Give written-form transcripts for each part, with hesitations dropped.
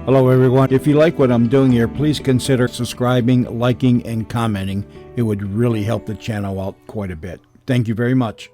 Hello everyone. If you like what I'm doing here, please consider subscribing, liking, and commenting. It would really help the channel out quite a bit. Thank you very much.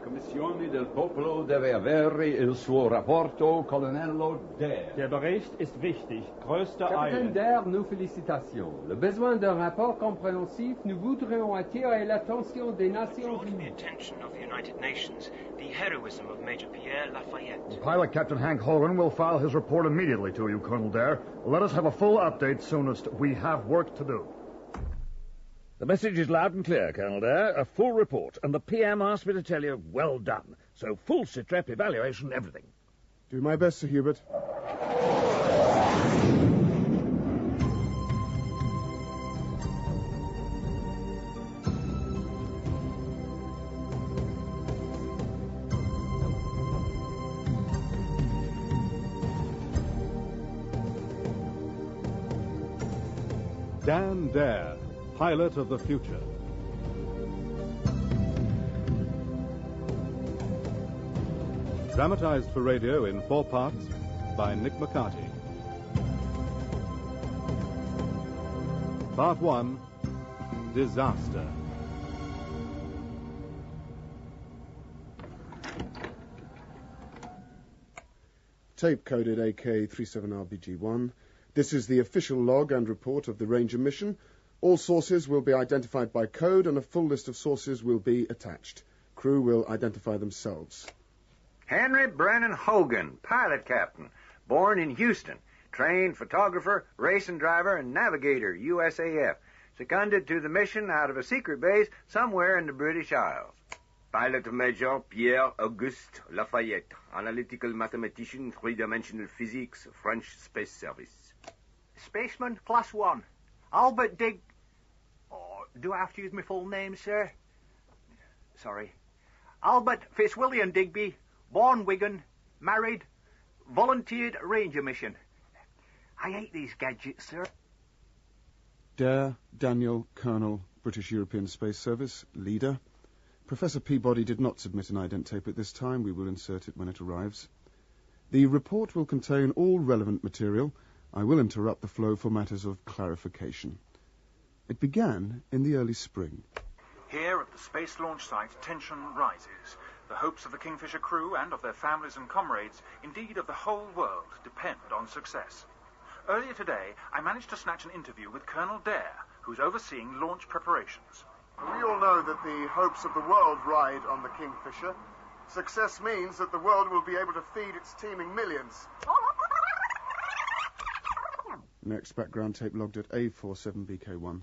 Commissione del Popolo deve avere il suo rapporto, colonnello Dare. Der Bericht ist wichtig. Größte Capitaine Eile. Dare, nos félicitations. Le besoin d'un rapport compréhensif, nous voudrions attirer l'attention des Nations Brought to the Unies. attention of the United Nations the heroism of Major Pierre Lafayette. Pilot Captain Hank Hogan will file his report immediately to you, Colonel Dare. Let us have a full update soonest. We have work to do. The message is loud and clear, Colonel Dare. A full report. And the PM asked me to tell you, well done. So full SITREP evaluation, everything. Do my best, Sir Hubert. Dan Dare, pilot of the future. Dramatized for radio in 4 parts by Nick McCarty. Part 1, Disaster. Tape coded AK37RBG1. This is the official log and report of the Ranger mission. All sources will be identified by code and a full list of sources will be attached. Crew will identify themselves. Henry Brennan Hogan, pilot captain, born in Houston, trained photographer, racing driver, and navigator, USAF, seconded to the mission out of a secret base somewhere in the British Isles. Pilot Major Pierre Auguste Lafayette, analytical mathematician, three-dimensional physics, French Space Service. Spaceman, Class 1, Albert Dig... Oh, do I have to use my full name, sir? Sorry. Albert Fitzwilliam Digby, born Wigan, married, volunteered Ranger mission. I hate these gadgets, sir. Dare, Daniel, Colonel, British European Space Service, leader. Professor Peabody did not submit an ident tape at this time. We will insert it when it arrives. The report will contain all relevant material. I will interrupt the flow for matters of clarification. It began in the early spring. Here at the space launch site, tension rises. The hopes of the Kingfisher crew and of their families and comrades, indeed of the whole world, depend on success. Earlier today, I managed to snatch an interview with Colonel Dare, who's overseeing launch preparations. We all know that the hopes of the world ride on the Kingfisher. Success means that the world will be able to feed its teeming millions. Next background tape logged at A47BK1.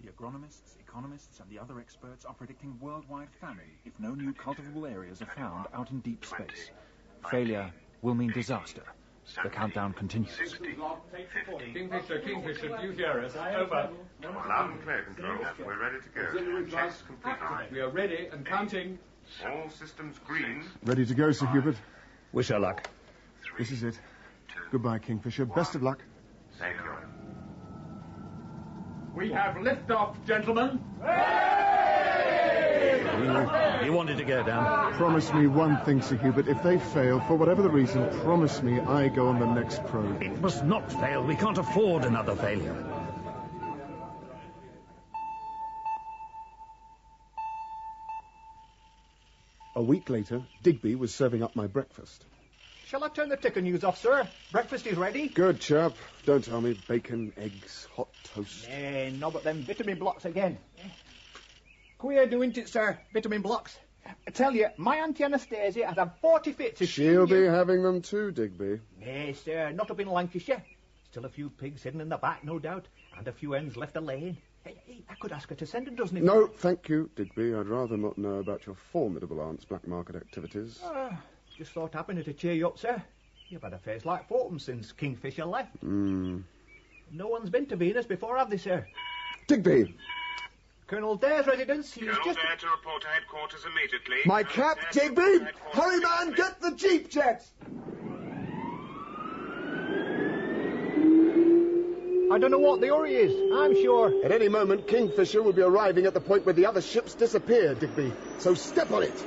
The agronomists, economists, and the other experts are predicting worldwide famine if no new cultivable areas are found out in deep space. Failure will mean disaster. The countdown continues. Kingfisher, do you hear us? Over. Loud and clear, Control. We're ready to go. Checks completed. We are ready and counting. All systems green. Ready to go, Sir Hubert. Wish her luck. This is it. Goodbye, Kingfisher. Best of luck. Thank you. We have liftoff, gentlemen. You wanted to go down. Promise me one thing, Sir Hubert. If they fail, for whatever the reason, promise me I go on the next probe. It must not fail. We can't afford another failure. A week later, Digby was serving up my breakfast. Shall I turn the ticker news off, sir? Breakfast is ready. Good, chap. Don't tell me. Bacon, eggs, hot toast. No, but them vitamin blocks again. Queer doing it, sir. Vitamin blocks. I tell you, my Auntie Anastasia has had 40 fits. She'll be having them too, Digby. Nay, sir, not up in Lancashire. Still a few pigs hidden in the back, no doubt, and a few hens left a-laying. Hey, I could ask her to send a dozen. No, thank you, Digby. I'd rather not know about your formidable aunt's black market activities. Just thought happening to cheer you up, sir. You've had a face like Fulton since Kingfisher left. No one's been to Venus before, have they, sir? Digby! Colonel Dare's residence. Colonel Dare to report to headquarters immediately. My cap, Digby! Hurry, man, get the jeep jet! I don't know what the hurry is, I'm sure. At any moment, Kingfisher will be arriving at the point where the other ships disappear, Digby. So step on it.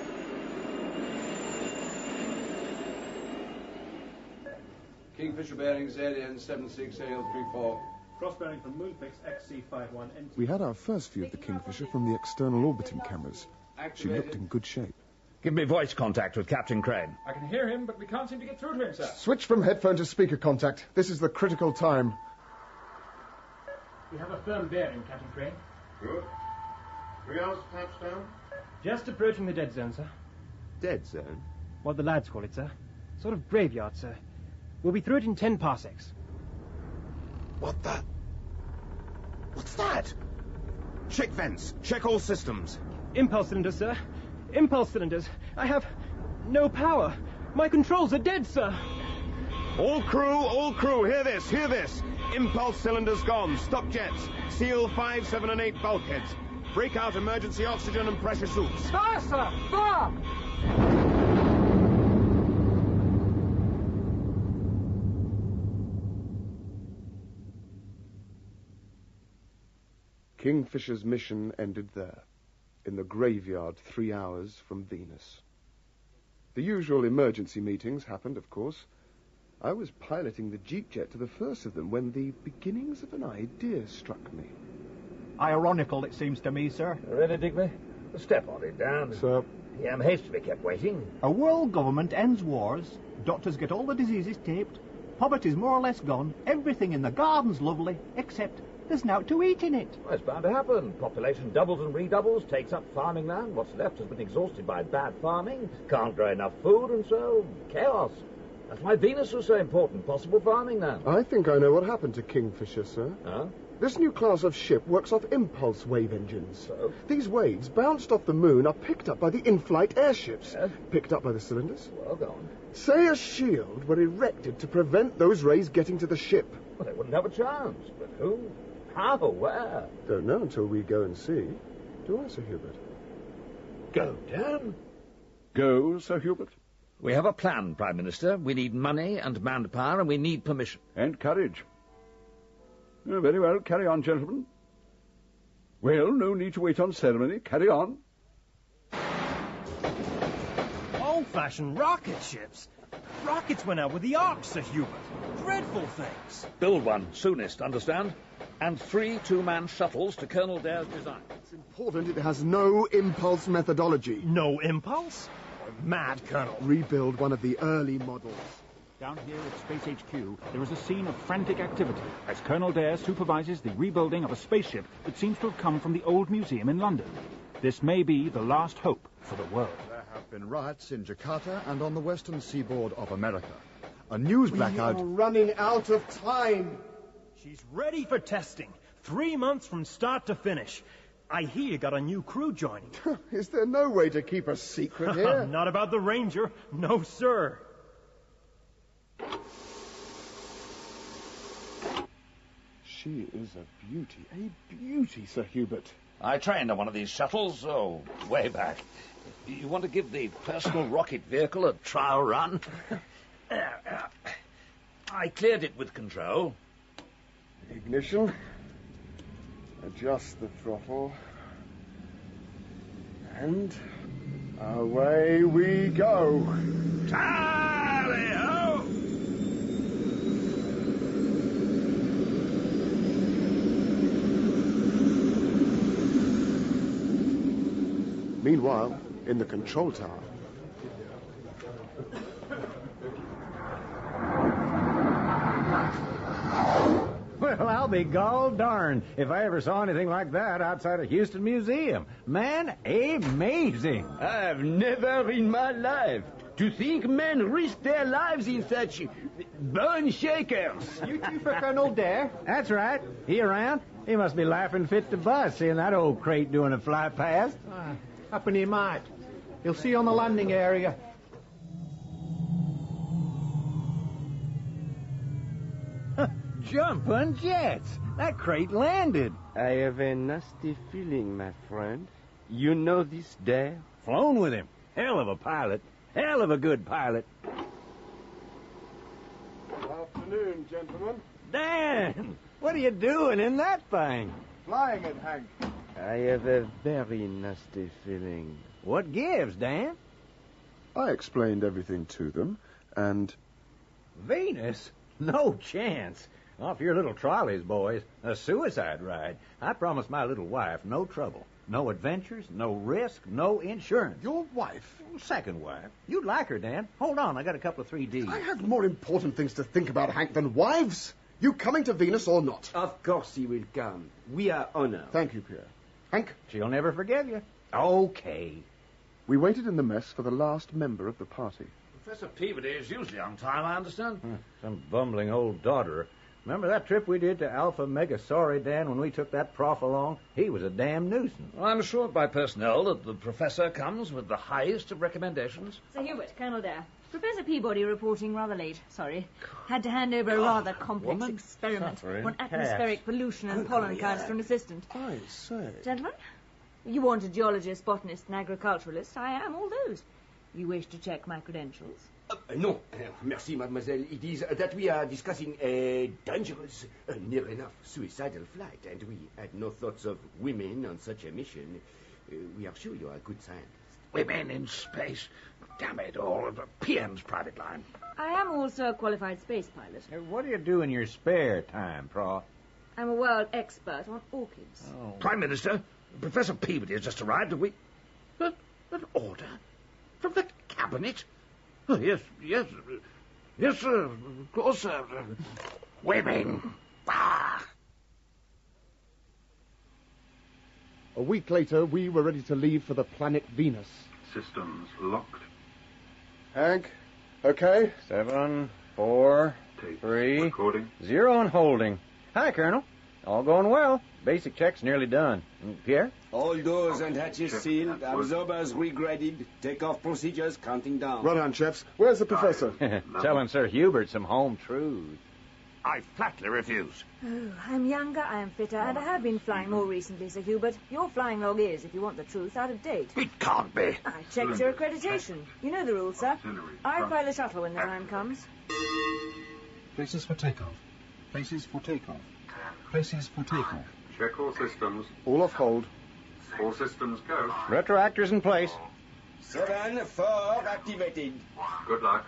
Kingfisher bearing ZN 76AL34. Cross-bearing from Moonfix XC51. We had our first view of the Kingfisher from the external orbiting cameras. She looked in good shape. Give me voice contact with Captain Crane. I can hear him, but we can't seem to get through to him, sir. Switch from headphone to speaker contact. This is the critical time. We have a firm bearing, Captain Crane. Good. 3 hours to touchdown? Just approaching the dead zone, sir. Dead zone? What the lads call it, sir. Sort of graveyard, sir. We'll be through it in 10 parsecs. What the? What's that? Check vents. Check all systems. Impulse cylinders, sir. Impulse cylinders. I have no power. My controls are dead, sir. All crew, hear this, hear this. Impulse cylinders gone. Stop jets. Seal 5, 7, and 8 bulkheads. Break out emergency oxygen and pressure suits. Fire, sir! Fire! Kingfisher's mission ended there, in the graveyard 3 hours from Venus. The usual emergency meetings happened, of course. I was piloting the jeep jet to the first of them when the beginnings of an idea struck me. Ironical, it seems to me, sir. Ready, Digby? Step on it, Dan. Sir. I am hastily kept waiting. A world government ends wars, doctors get all the diseases taped, poverty's more or less gone, everything in the garden's lovely, except there's nought to eat in it. Well, it's bound to happen. Population doubles and redoubles, takes up farming land. What's left has been exhausted by bad farming, can't grow enough food, and so chaos. That's why Venus was so important. Possible farming land. I think I know what happened to Kingfisher, sir. Huh? This new class of ship works off impulse wave engines. So? These waves, bounced off the moon, are picked up by the in-flight airships. Yes? Picked up by the cylinders. Well, go on. Say a shield were erected to prevent those rays getting to the ship. Well, they wouldn't have a chance. But who? How? Where? Don't know until we go and see. Do I, Sir Hubert? Go, Dan. Go, Sir Hubert. We have a plan, Prime Minister. We need money and manpower, and we need permission. And courage. Oh, very well. Carry on, gentlemen. Well, no need to wait on ceremony. Carry on. Old-fashioned rocket ships. Rockets went out with the Ark, Sir Hubert. Dreadful things. Build one, soonest, understand? And 3 two-man shuttles to Colonel Dare's design. It's important it has no impulse methodology. No impulse? Mad, Colonel. Rebuild one of the early models. Down here at Space HQ, there is a scene of frantic activity as Colonel Dare supervises the rebuilding of a spaceship that seems to have come from the old museum in London. This may be the last hope for the world. There have been riots in Jakarta and on the western seaboard of America. A news blackout... We are running out of time. She's ready for testing. 3 months from start to finish. I hear you got a new crew joining. Is there no way to keep a secret here? Not about the Ranger. No, sir. She is a beauty, Sir Hubert. I trained on one of these shuttles, way back. You want to give the personal rocket vehicle a trial run? I cleared it with control. Ignition. Adjust the throttle. And away we go. Tally-ho! Meanwhile, in the control tower... Well, I'll be gall darned if I ever saw anything like that outside of Houston Museum. Man, amazing. I've never in my life. To think men risk their lives in such bone shakers. You two for Colonel Dare? That's right. He around? He must be laughing fit to bust, seeing that old crate doing a fly past. Happen he might. He'll see you on the landing area. Jumping jets. That crate landed. I have a nasty feeling, my friend. You know this Dare? Flown with him. Hell of a pilot. Hell of a good pilot. Afternoon, gentlemen. Dan, what are you doing in that thing? Flying it, Hank. I have a very nasty feeling. What gives, Dan? I explained everything to them, and... Venus? No chance. Off your little trolleys, boys. A suicide ride. I promised my little wife no trouble. No adventures, no risk, no insurance. Your wife? Second wife. You'd like her, Dan. Hold on, I got a couple of 3Ds. I have more important things to think about, Hank, than wives. You coming to Venus or not? Of course he will come. We are honored. Thank you, Pierre. Hank? She'll never forgive you. Okay. We waited in the mess for the last member of the party. Professor Peabody is usually on time, I understand. Some bumbling old daughter. Remember that trip we did to Alpha Megasauri, Dan, when we took that prof along? He was a damn nuisance. Well, I'm assured by personnel that the professor comes with the highest of recommendations. Sir Hubert, Colonel Dare. Professor Peabody reporting rather late. Sorry. Had to hand over a rather complex experiment on atmospheric pollution and pollen counts to an assistant. I say. Gentlemen, you want a geologist, botanist, and agriculturalist. I am all those. You wish to check my credentials? No, merci, mademoiselle. It is that we are discussing a dangerous, near enough suicidal flight, and we had no thoughts of women on such a mission. We are sure you are a good scientist. Women in space. Damn it all. PM's private line. I am also a qualified space pilot. What do you do in your spare time, Prof? I'm a world expert on orchids. Oh. Prime Minister, Professor Peabody has just arrived. Have we... An order? From the cabinet? Oh, yes, sir, of course, sir. Women. Ah. A week later, we were ready to leave for the planet Venus. Systems locked. Hank, okay? 7, 4, 3, Recording. 0 and holding. Hi, Colonel. All going well. Basic check's nearly done. Pierre? All doors and hatches sealed, absorbers regraded, takeoff procedures counting down. Run on, chaps. Where's the professor? Telling Sir Hubert some home truths. I flatly refuse. Oh, I'm younger, I am fitter, and I have been flying more recently, Sir Hubert. Your flying log is, if you want the truth, out of date. It can't be. I checked your accreditation. You know the rules, sir. I fly the shuttle when the time comes. Places for takeoff. Places for takeoff. Places for takeoff. Check all systems. All off hold. All systems go. Retroactors in place. 7, 4, activated. Good luck.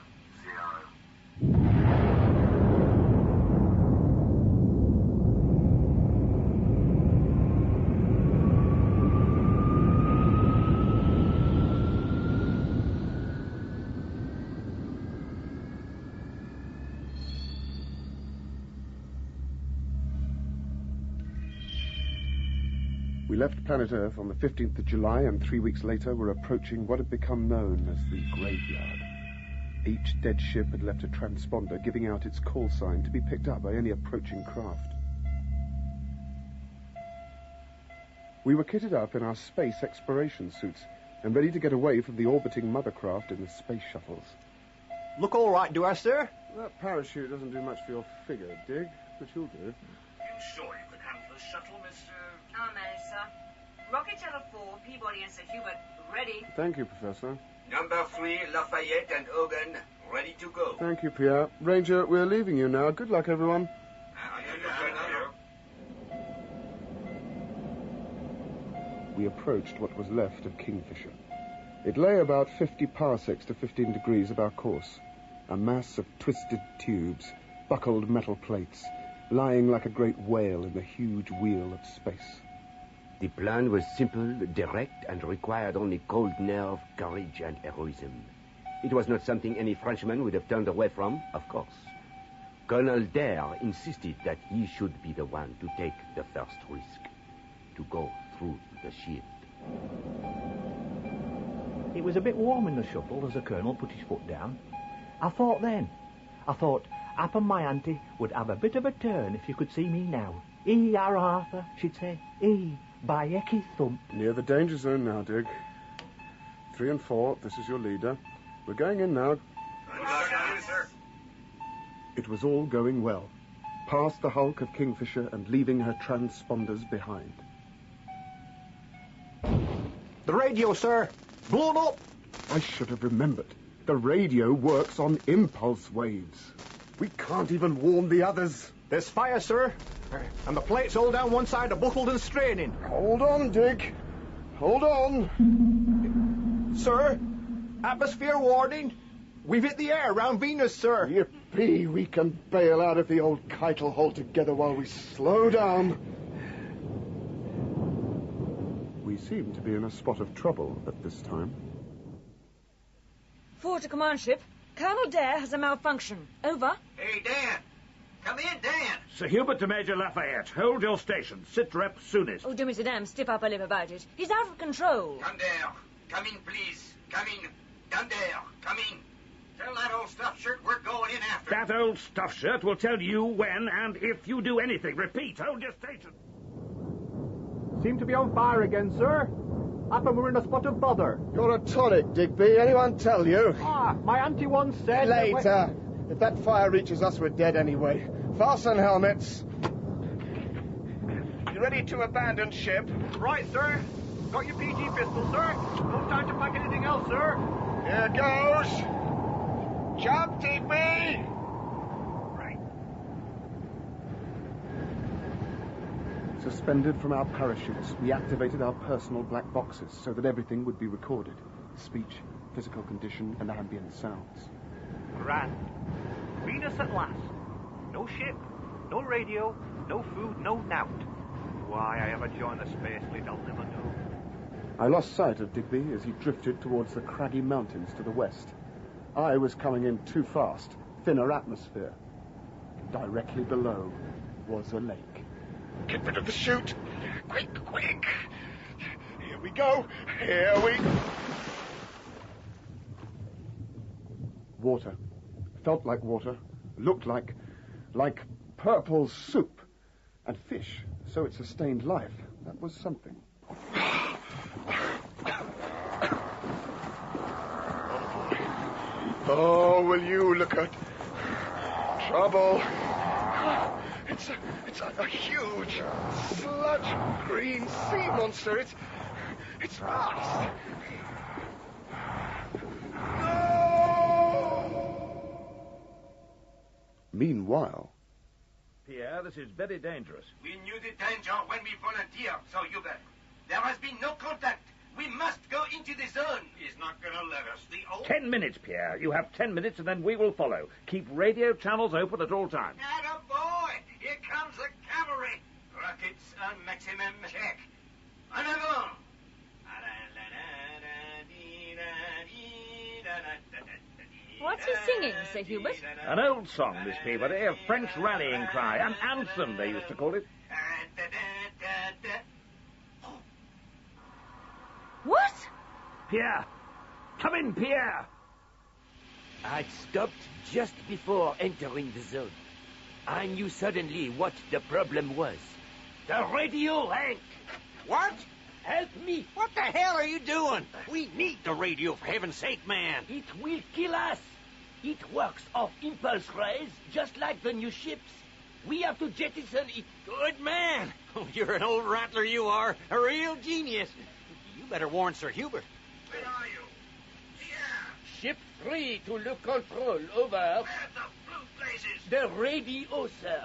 We left planet Earth on the 15th of July, and 3 weeks later were approaching what had become known as the graveyard. Each dead ship had left a transponder giving out its call sign to be picked up by any approaching craft. We were kitted up in our space exploration suits and ready to get away from the orbiting mothercraft in the space shuttles. Look all right, do I, sir? That parachute doesn't do much for your figure, Dig, but you'll do. You sure you can handle the shuttle, Mr... I'll manage, sir. Rocket Shuttle 4, Peabody and Sir Hubert, ready. Thank you, Professor. Number 3, Lafayette and Hogan, ready to go. Thank you, Pierre. Ranger, we're leaving you now. Good luck, everyone. We approached what was left of Kingfisher. It lay about 50 parsecs to 15 degrees of our course, a mass of twisted tubes, buckled metal plates, lying like a great whale in the huge wheel of space. The plan was simple, direct, and required only cold nerve, courage, and heroism. It was not something any Frenchman would have turned away from, of course. Colonel Dare insisted that he should be the one to take the first risk, to go through the shield. It was a bit warm in the shuttle as the Colonel put his foot down. I thought App and my auntie would have a bit of a turn if you could see me now. Our Arthur, she'd say. By Ecky Thump. Near the danger zone now, Dig. 3 and 4, this is your leader. We're going in now. It was all going well. Past the hulk of Kingfisher and leaving her transponders behind. The radio, sir. Blown up. I should have remembered. The radio works on impulse waves. We can't even warn the others. There's fire, sir. And the plates all down one side are buckled and straining. Hold on, Dick. Hold on. Sir, atmosphere warning. We've hit the air round Venus, sir. Yippee, we can bail out of the old Keitel hole together while we slow down. We seem to be in a spot of trouble at this time. Forward to command ship. Colonel Dare has a malfunction. Over. Hey, Dan. Come in, Dan. Sir Hubert to Major Lafayette. Hold your station. Sit rep soonest. Oh, do me a damn stiff upper lip about it. He's out of control. Come there. Come in, please. Come in. Down there. Come in. Tell that old stuffed shirt we're going in after. That old stuffed shirt will tell you when and if you do anything. Repeat, hold your station. Seem to be on fire again, sir. Happen we're in a spot of bother. You're a tonic, Digby. Anyone tell you? My auntie once said... Later. If that fire reaches us, we're dead anyway. Fasten helmets. You ready to abandon ship? Right, sir. Got your PG pistol, sir. No time to pack anything else, sir. Here goes. Jump, Digby! Suspended from our parachutes, we activated our personal black boxes so that everything would be recorded. Speech, physical condition, and ambient sounds. Grand. Venus at last. No ship, no radio, no food, no nout. Why I ever joined the space fleet, I'll never know. I lost sight of Digby as he drifted towards the craggy mountains to the west. I was coming in too fast, thinner atmosphere. Directly below was a lake. Get rid of the chute. Quick, quick. Here we go. Here we... Water. Felt like water. Looked like purple soup. And fish. So it sustained life. That was something. Oh, will you look at trouble? It's a huge, sludge green sea monster. It's fast. Meanwhile... Pierre, this is very dangerous. We knew the danger when we volunteered, Sir Hubert. There has been no contact. We must go into the zone. He's not going to let us. The old... 10 minutes, Pierre. You have 10 minutes, and then we will follow. Keep radio channels open at all times. Attaboy! Here comes the cavalry. Rockets on maximum check. En avant! What's he singing, Sir Hubert? An old song, Miss Peabody, a French rallying cry. An anthem, they used to call it. What? Pierre! Come in, Pierre! I'd stopped just before entering the zone. I knew suddenly what the problem was. The radio, Hank! What? Help me! What the hell are you doing? We need the radio, for heaven's sake, man. It will kill us. It works off impulse rays, just like the new ships. We have to jettison it. Good man. Oh, you're an old rattler, you are. A real genius. You better warn Sir Hubert. Where are you? Ship 3 to Le Control, over. Where the blue blazes? The radio, sir.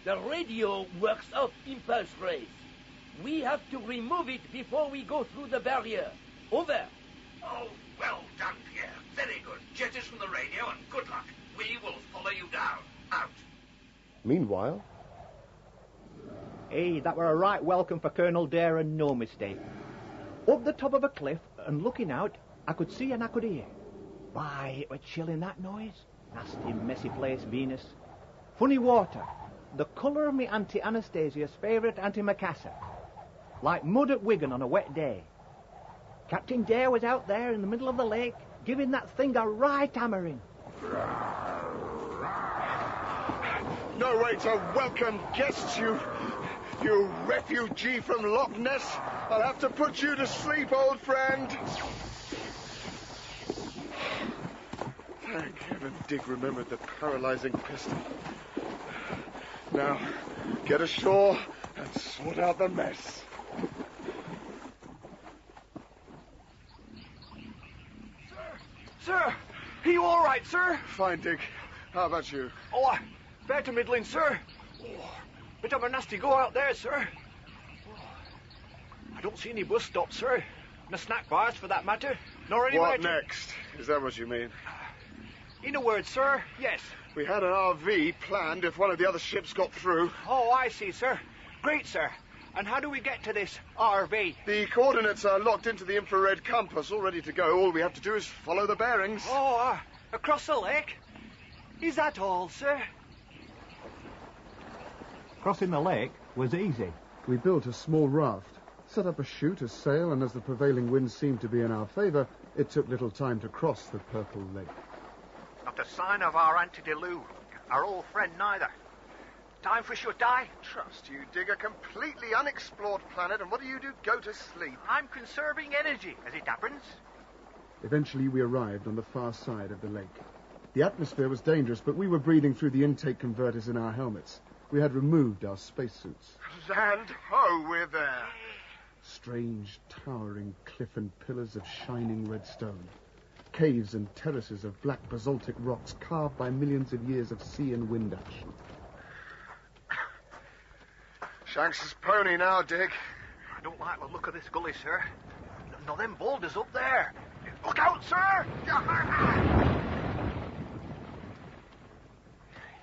The radio works off impulse rays. We have to remove it before we go through the barrier. Over. Oh, well done, Pierre. Very good. Jettison the radio and good luck. We will follow you down. Out. Meanwhile... Hey, that were a right welcome for Colonel Dare and no mistake. Up the top of a cliff and looking out, I could see and I could hear. Why, it was chilling, that noise. Nasty, messy place, Venus. Funny water. The colour of me Auntie Anastasia's favourite antimacassar. Like mud at Wigan on a wet day. Captain Dare was out there in the middle of the lake, giving that thing a right hammering. No way to welcome guests, you refugee from Loch Ness. I'll have to put you to sleep, old friend. Thank heaven Dick remembered the paralyzing pistol. Now, get ashore and sort out the mess. Sir, are you all right, sir? Fine, Dick. How about you? Oh, fair to middling, sir. Oh, bit of a nasty go out there, sir. Oh, I don't see any bus stops, sir. No snack bars, for that matter. Nor anywhere What next? Is that what you mean? In a word, sir, yes. We had an RV planned if one of the other ships got through. Oh, I see, sir. Great, sir. And how do we get to this RV? The coordinates are locked into the infrared compass, all ready to go. All we have to do is follow the bearings. Oh, across the lake? Is that all, sir? Crossing the lake was easy. We built a small raft, set up a chute, a sail, and as the prevailing wind seemed to be in our favour, it took little time to cross the purple lake. Not a sign of our antediluve, our old friend neither. Time for shut-eye? Trust you, dig a completely unexplored planet, and what do? Go to sleep. I'm conserving energy, as it happens. Eventually we arrived on the far side of the lake. The atmosphere was dangerous, but we were breathing through the intake converters in our helmets. We had removed our spacesuits. And ho, we're there. Strange, towering cliff and pillars of shining red stone. Caves and terraces of black basaltic rocks carved by millions of years of sea and wind action. Shanks's pony now, Dick. I don't like the look of this gully, sir. No, them boulders up there. Look out, sir!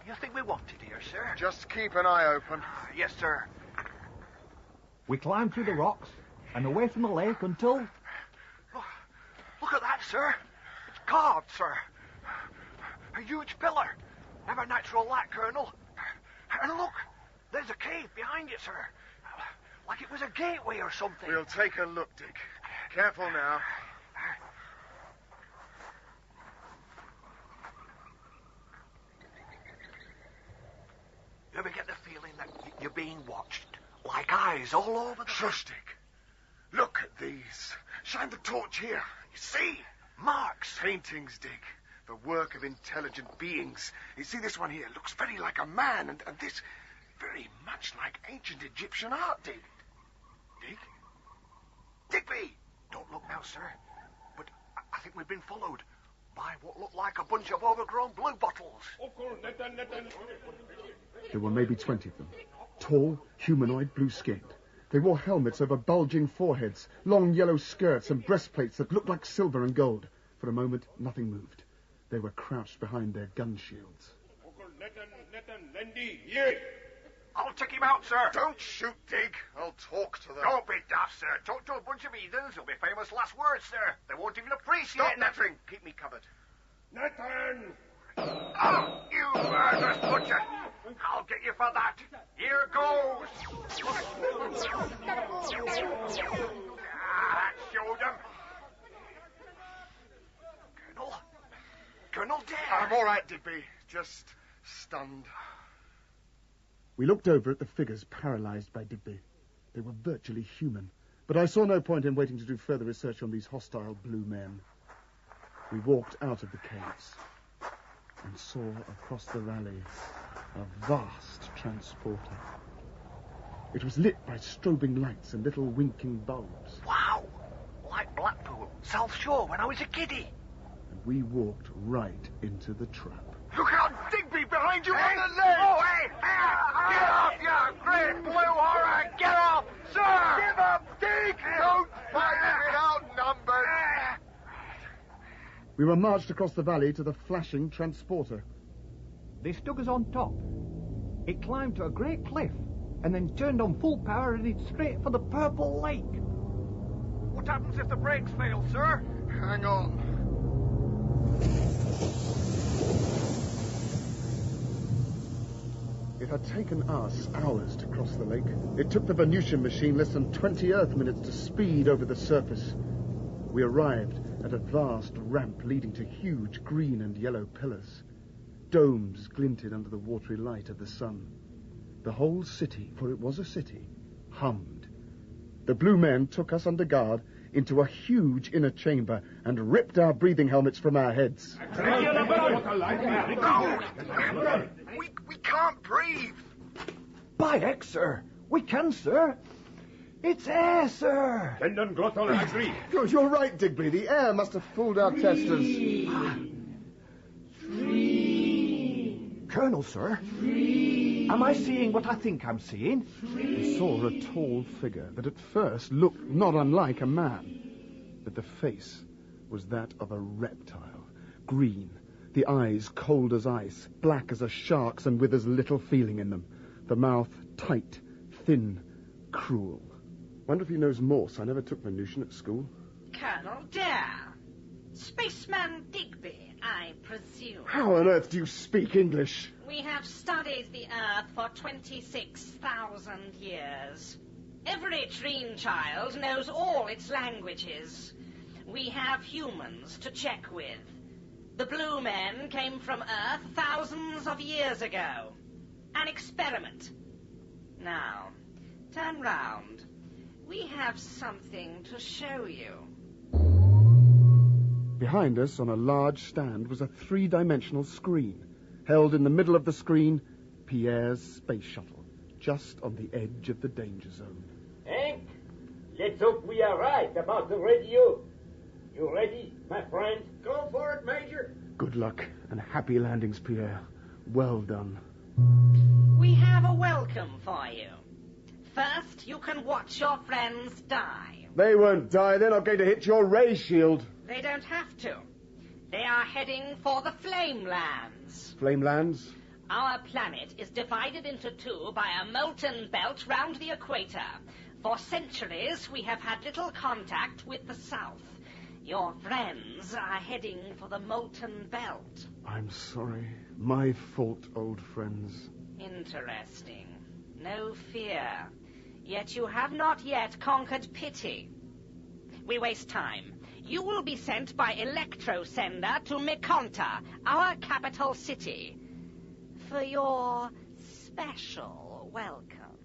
You think we want it here, sir? Just keep an eye open. Yes, sir. We climbed through the rocks and away from the lake until... Look at that, sir. It's carved, sir. A huge pillar. Never natural like, Colonel. And look, there's a cave behind it, sir. Like it was a gateway or something. We'll take a look, Dick. Careful now. You ever get the feeling that you're being watched? Like eyes all over the... Shush, Dick. Look at these. Shine the torch here. You see? Marks. Paintings, Dick. The work of intelligent beings. You see this one here? Looks very like a man, and this very much like ancient Egyptian art, Dick. Dick? Digby! Don't look now, sir. But I think we've been followed by what looked like a bunch of overgrown blue bottles. There were maybe 20 of them. Tall, humanoid, blue-skinned. They wore helmets over bulging foreheads, long yellow skirts and breastplates that looked like silver and gold. For a moment, nothing moved. They were crouched behind their gun shields. I'll take him out, sir. Don't shoot, Dick. I'll talk to them. Don't be daft, sir. Talk to a bunch of heathens. It'll be famous last words, sir. They won't even appreciate Stop nattering. Keep me covered. Nathan! Oh, you murderous butcher! I'll get you for that. Here goes. That showed him. Colonel Dare. I'm all right, Digby. Just stunned. We looked over at the figures paralyzed by Digby. They were virtually human, but I saw no point in waiting to do further research on these hostile blue men. We walked out of the caves and saw across the valley a vast transporter. It was lit by strobing lights and little winking bulbs. Wow! Like Blackpool, South Shore when I was a kiddie. And we walked right into the trap. Look out, Digby, behind you on the ledge! Oh, hey! Get off, you great blue horror! Get off, sir! Give up, Dick! Don't fight it outnumbered! We were marched across the valley to the flashing transporter. They stuck us on top. It climbed to a great cliff and then turned on full power and headed straight for the purple lake. What happens if the brakes fail, sir? Hang on. It had taken us hours to cross the lake. It took the Venusian machine less than 20 Earth minutes to speed over the surface. We arrived at a vast ramp leading to huge green and yellow pillars. Domes glinted under the watery light of the sun. The whole city, for it was a city, hummed. The blue men took us under guard into a huge inner chamber and ripped our breathing helmets from our heads. We can't breathe. By heck, sir. We can, sir. It's air, sir. You're right, Digby. The air must have fooled our testers. 3, Colonel, sir. Am I seeing what I think I'm seeing? He saw a tall figure that at first looked not unlike a man, but the face was that of a reptile, green, the eyes cold as ice, black as a shark's and with as little feeling in them, the mouth tight, thin, cruel. Wonder if he knows Morse. I never took Venusian at school. Colonel Dare. Spaceman Digby, I presume. How on earth do you speak English? We have studied the Earth for 26,000 years. Every Treen child knows all its languages. We have humans to check with. The Blue Men came from Earth thousands of years ago. An experiment. Now, turn round. We have something to show you. Behind us, on a large stand, was a three-dimensional screen. Held in the middle of the screen, Pierre's space shuttle, just on the edge of the danger zone. Hank, let's hope we are right about the radio. You ready, my friend? Go for it, Major. Good luck and happy landings, Pierre. Well done. We have a welcome for you. First, you can watch your friends die. They won't die. They're not going to hit your ray shield. They don't have to. They are heading for the Flamelands. Flamelands? Our planet is divided into two by a molten belt round the equator. For centuries, we have had little contact with the South. Your friends are heading for the molten belt. I'm sorry. My fault, old friends. Interesting. No fear. Yet you have not yet conquered pity. We waste time. You will be sent by electrosender to Mekonta, our capital city, for your special welcome.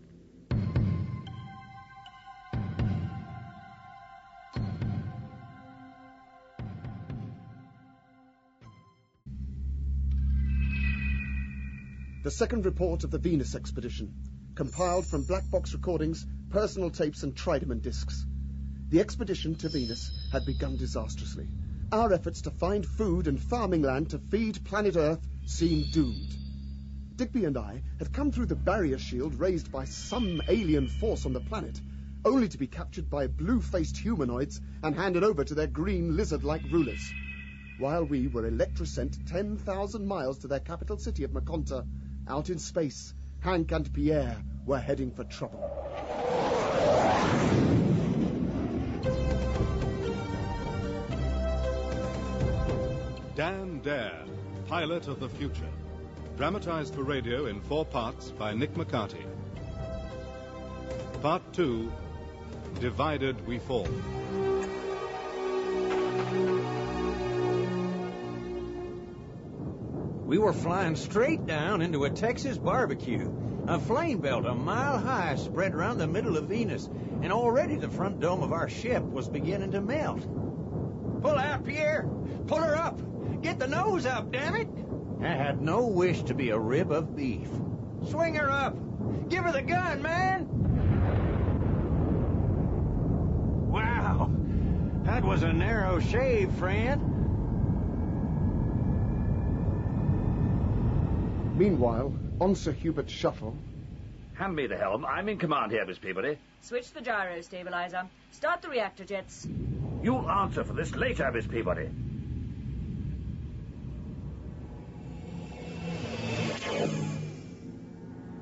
The second report of the Venus expedition, compiled from black box recordings, personal tapes and Trident discs. The expedition to Venus had begun disastrously. Our efforts to find food and farming land to feed planet Earth seemed doomed. Digby and I had come through the barrier shield raised by some alien force on the planet, only to be captured by blue-faced humanoids and handed over to their green lizard-like rulers. While we were electrosent 10,000 miles to their capital city of Mekonta, out in space, Hank and Pierre were heading for trouble. Dan Dare, Pilot of the Future. Dramatized for radio in 4 parts by Nick McCarty. Part 2, Divided We Fall. We were flying straight down into a Texas barbecue. A flame belt a mile high spread around the middle of Venus, and already the front dome of our ship was beginning to melt. Pull out, Pierre! Pull her up! Get the nose up, damn it! I had no wish to be a rib of beef. Swing her up! Give her the gun, man! Wow! That was a narrow shave, friend. Meanwhile, on Sir Hubert's shuttle... Hand me the helm. I'm in command here, Miss Peabody. Switch the gyro stabilizer. Start the reactor jets. You'll answer for this later, Miss Peabody.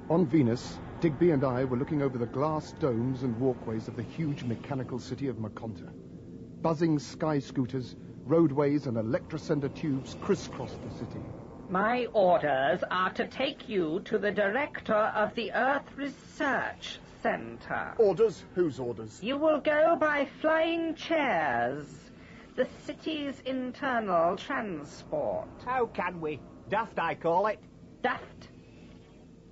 On Venus, Digby and I were looking over the glass domes and walkways of the huge mechanical city of Mekonta. Buzzing sky scooters, roadways and electrosender tubes crisscrossed the city. My orders are to take you to the director of the Earth Research Center. Orders? Whose orders? You will go by flying chairs. The city's internal transport. How can we? Daft, I call it. Daft.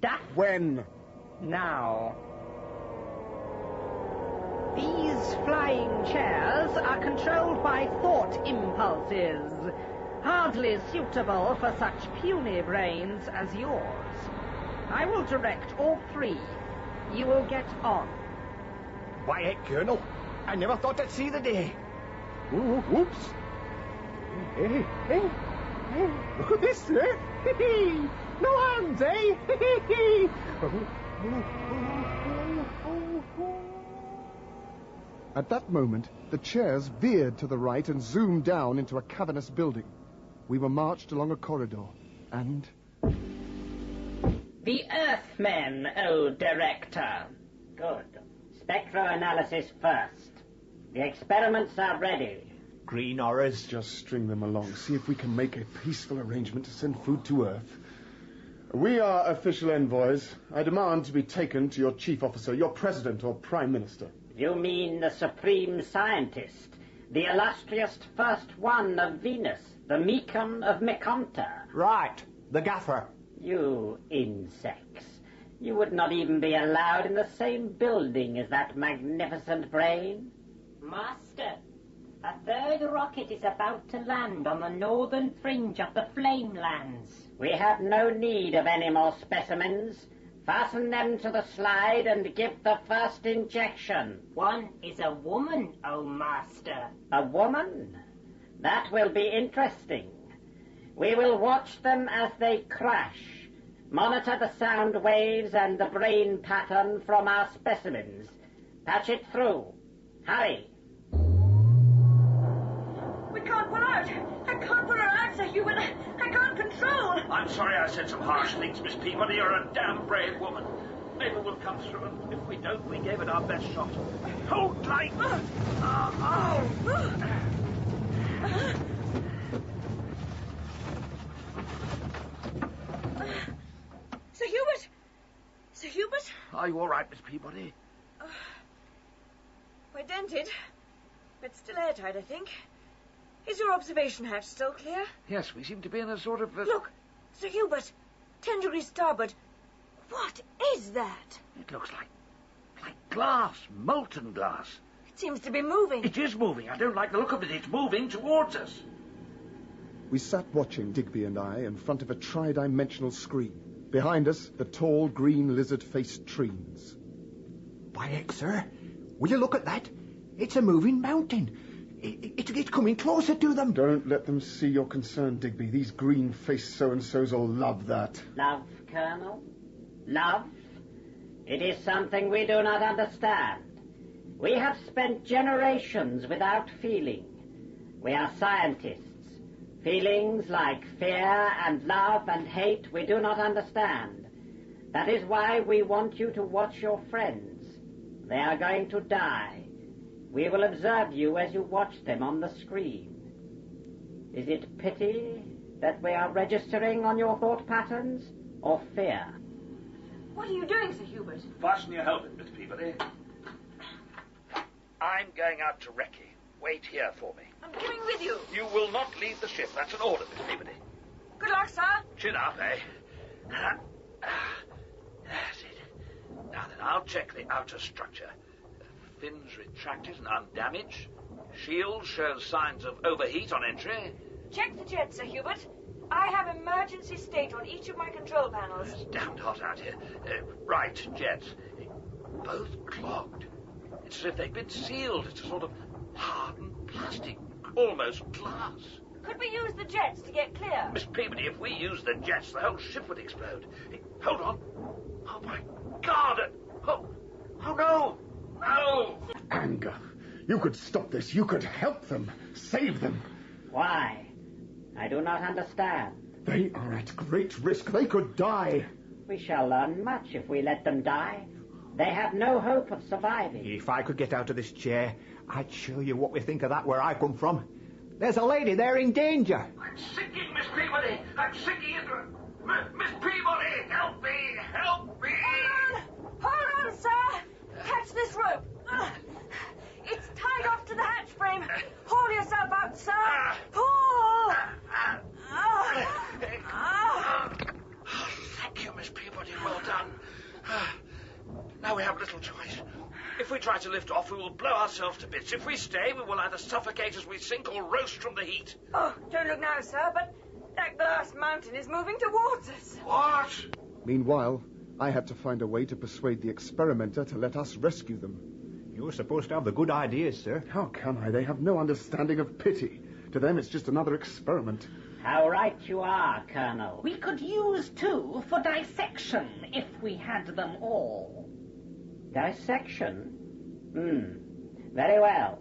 Daft. When? Now. These flying chairs are controlled by thought impulses. Hardly suitable for such puny brains as yours. I will direct all 3. You will get on. Why, Colonel, I never thought I'd see the day. Ooh, whoops. Hey, look at this, sir. No hands, eh? At that moment, the chairs veered to the right and zoomed down into a cavernous building. We were marched along a corridor, and... The Earthmen, oh Director. Good. Spectroanalysis first. The experiments are ready. Green horrors. Just string them along. See if we can make a peaceful arrangement to send food to Earth. We are official envoys. I demand to be taken to your chief officer, your president or prime minister. You mean the supreme scientist, the illustrious first one of Venus, the Mecon of Meconta. Right, the gaffer. You insects. You would not even be allowed in the same building as that magnificent brain. Master, a third rocket is about to land on the northern fringe of the Flame Lands. We have no need of any more specimens. Fasten them to the slide and give the first injection. One is a woman, oh Master. A woman? That will be interesting. We will watch them as they crash. Monitor the sound waves and the brain pattern from our specimens. Patch it through. Hurry. We can't pull out. I can't pull her out, Sir Hubert. I can't control. I'm sorry I said some harsh things, Miss Peabody. You're a damn brave woman. Maybe we'll come through, and if we don't, we gave it our best shot. Hold tight! Sir Hubert! Sir Hubert? Are you all right, Miss Peabody? We're dented, but still airtight, I think. Is your observation hatch still clear? Yes, we seem to be in a sort of... Look, Sir Hubert, 10 degrees starboard. What is that? It looks like glass, molten glass. It seems to be moving. It is moving. I don't like the look of it. It's moving towards us. We sat watching, Digby and I, in front of a tri-dimensional screen. Behind us, the tall, green, lizard-faced trees. By heck, sir, will you look at that? It's a moving mountain. It's coming closer to them. Don't let them see your concern, Digby. These green-faced so-and-sos will love that. Love, Colonel? Love? It is something we do not understand. We have spent generations without feeling. We are scientists. Feelings like fear and love and hate we do not understand. That is why we want you to watch your friends. They are going to die. We will observe you as you watch them on the screen. Is it pity that we are registering on your thought patterns, or fear? What are you doing, Sir Hubert? Fasten your helmet, Miss Peabody. I'm going out to recce. Wait here for me. I'm coming with you. You will not leave the ship. That's an order, Miss Peabody. Good luck, sir. Chin up, eh? That's it. Now then, I'll check the outer structure. Fins retracted and undamaged. Shield shows signs of overheat on entry. Check the jets, Sir Hubert. I have emergency state on each of my control panels. It's damned hot out here. Right, jets. Both clogged. It's as if they've been sealed. It's a sort of hardened plastic, almost glass. Could we use the jets to get clear? Miss Peabody, if we used the jets, the whole ship would explode. Hold on. Oh, my God! Oh no! No! Anger. You could stop this. You could help them. Save them. Why? I do not understand. They are at great risk. They could die. We shall learn much if we let them die. They have no hope of surviving. If I could get out of this chair, I'd show you what we think of that where I come from. There's a lady there in danger. I'm sinking, Miss Peabody. I'm sinking into it. Miss Peabody, help me! Help me! Hold on, sir! Catch this rope! It's tied off to the hatch frame. Hold yourself out, sir! Pull! Thank you, Miss Peabody. Well done. Now we have little choice. If we try to lift off, we will blow ourselves to bits. If we stay, we will either suffocate as we sink or roast from the heat. Oh, don't look now, sir, but that glass mountain is moving towards us. What? Meanwhile, I had to find a way to persuade the experimenter to let us rescue them. You're supposed to have the good ideas, sir. How can I? They have no understanding of pity. To them, it's just another experiment. How right you are, Colonel. We could use 2 for dissection if we had them all. Dissection? Very well.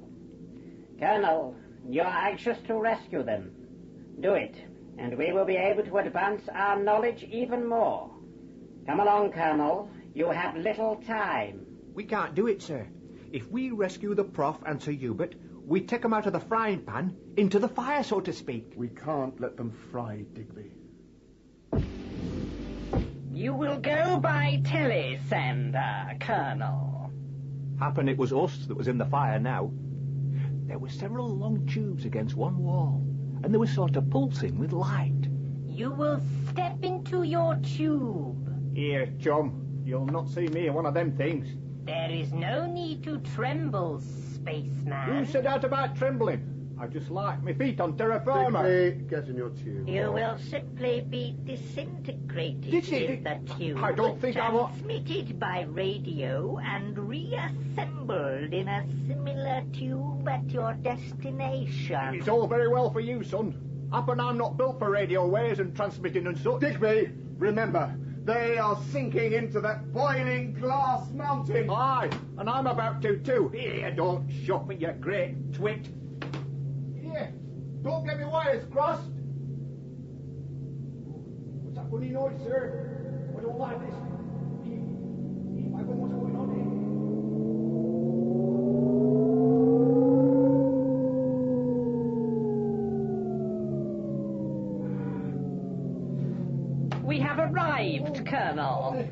Colonel, you are anxious to rescue them. Do it, and we will be able to advance our knowledge even more. Come along, Colonel. You have little time. We can't do it, sir. If we rescue the Prof and Sir Hubert, we take them out of the frying pan into the fire, so to speak. We can't let them fry, Digby. You will go by telesender, Colonel. Happen it was us that was in the fire now. There were several long tubes against one wall, and they were sort of pulsing with light. You will step into your tube. Here, chum, you'll not see me in one of them things. There is no need to tremble, spaceman. Who said that about trembling? I just like my feet on terra firma. Digby, get in your tube. You will simply be disintegrated in the tube. I don't think I will. Transmitted by radio and reassembled in a similar tube at your destination. It's all very well for you, son. Happen I'm not built for radio waves and transmitting and such. Digby, remember, they are sinking into that boiling glass mountain. Aye, and I'm about to too. Here, don't shove me, you great twit. Here, don't get me wires crossed. What's that funny noise, sir? I don't like this. I don't know what's going on here. We have arrived, Colonel.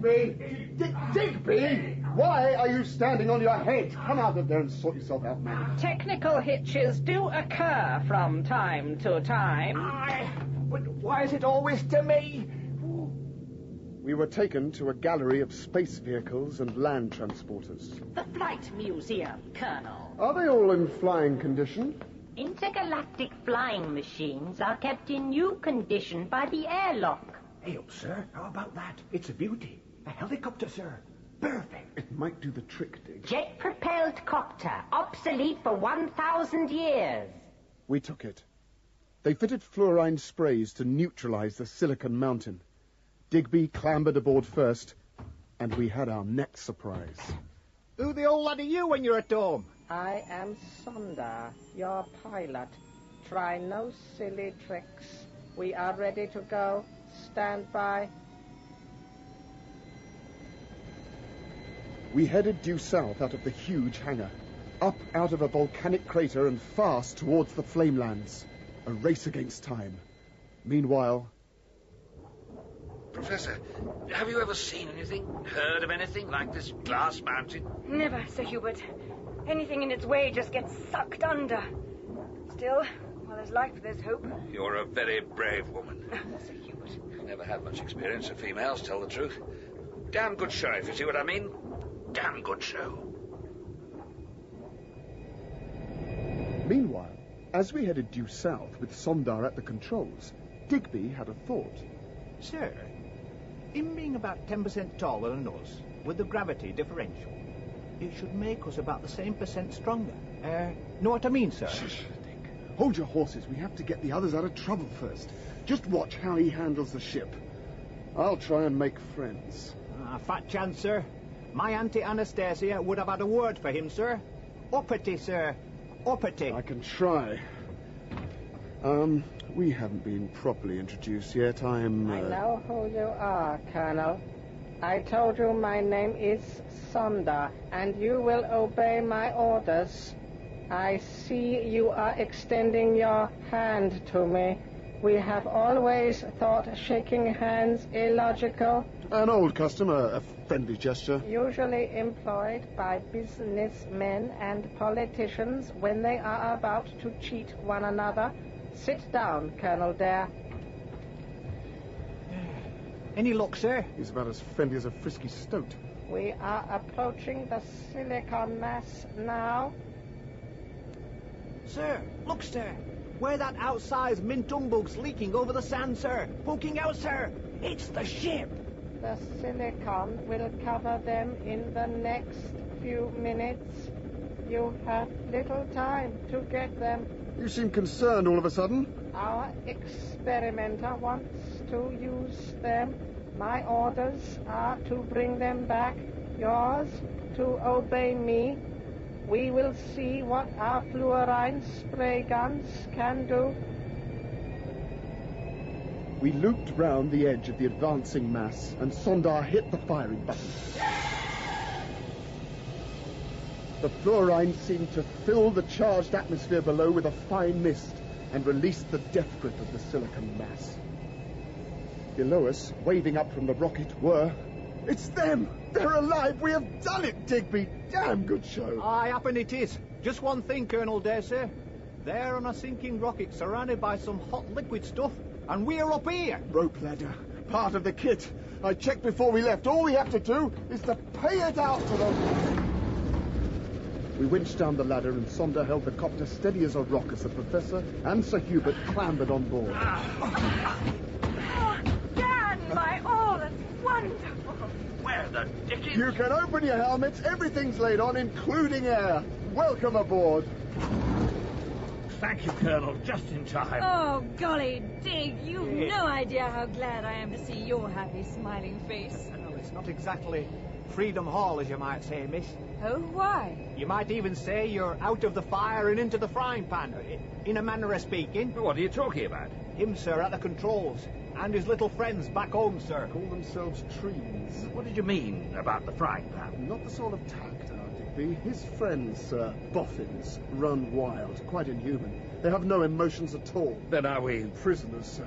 Digby! Why are you standing on your head? Come out of there and sort yourself out, man. Technical hitches do occur from time to time. But why is it always to me? We were taken to a gallery of space vehicles and land transporters. The Flight Museum, Colonel. Are they all in flying condition? Intergalactic flying machines are kept in new condition by the airlock. Hey, up, sir. How about that? It's a beauty. A helicopter, sir. Perfect. It might do the trick, Dig. Jet-propelled copter, obsolete for 1,000 years. We took it. They fitted fluorine sprays to neutralize the silicon mountain. Digby clambered aboard first, and we had our next surprise. Who the old lad are you when you're at home? I am Sunda, your pilot. Try no silly tricks. We are ready to go. Stand by. We headed due south out of the huge hangar, up out of a volcanic crater and fast towards the Flamelands. A race against time. Meanwhile... Professor, have you ever seen anything, heard of anything like this glass mountain? Never, Sir Hubert. Anything in its way just gets sucked under. Still, while there's life, there's hope. You're a very brave woman. Sir Hubert. Never had much experience of females, tell the truth. Damn good show, if you see what I mean. Damn good show. Meanwhile, as we headed due south with Sondar at the controls, Digby had a thought. Sir, him being about 10% taller than us, with the gravity differential, it should make us about the same percent stronger. Know what I mean, sir? Shush, Dick. Hold your horses. We have to get the others out of trouble first. Just watch how he handles the ship. I'll try and make friends. Fat chance, sir. My Auntie Anastasia would have had a word for him, sir. Uppity, sir. Uppity. I can try. We haven't been properly introduced yet. I know who you are, Colonel. I told you my name is Sonda, and you will obey my orders. I see you are extending your hand to me. We have always thought shaking hands illogical. An old custom, a friendly gesture. Usually employed by businessmen and politicians when they are about to cheat one another. Sit down, Colonel Dare. Any luck, sir? He's about as friendly as a frisky stoat. We are approaching the silicon mass now. Sir, look, sir. Where that outsized mint humbug's leaking over the sand, sir. Poking out, sir. It's the ship. The silicon will cover them in the next few minutes. You have little time to get them. You seem concerned all of a sudden. Our experimenter wants to use them. My orders are to bring them back. Yours to obey me. We will see what our fluorine spray guns can do. We looped round the edge of the advancing mass, and Sondar hit the firing button. The fluorine seemed to fill the charged atmosphere below with a fine mist and released the death grip of the silicon mass. Below us, waving up from the rocket, were... It's them! They're alive! We have done it, Digby! Damn good show! I happen it is. Just one thing, Colonel Dare, sir. They're on a sinking rocket surrounded by some hot liquid stuff, and we're up here. Rope ladder. Part of the kit. I checked before we left. All we have to do is to pay it out to them. We winched down the ladder, and Sonder held the copter steady as a rock as the Professor and Sir Hubert clambered on board. Oh, Dan, my all, that's wonderful. Where the dickens? You can open your helmets. Everything's laid on, including air. Welcome aboard. Thank you, Colonel. Just in time. Oh, golly, Dig, you've no idea how glad I am to see your happy, smiling face. No, it's not exactly Freedom Hall, as you might say, miss. Oh, why? You might even say you're out of the fire and into the frying pan, in a manner of speaking. What are you talking about? Him, sir, at the controls, and his little friends back home, sir. Call themselves trees. What did you mean about the frying pan? Not the sort of tact, Digby. His friends, sir, boffins, run wild, quite inhuman. They have no emotions at all. Then are we prisoners, sir?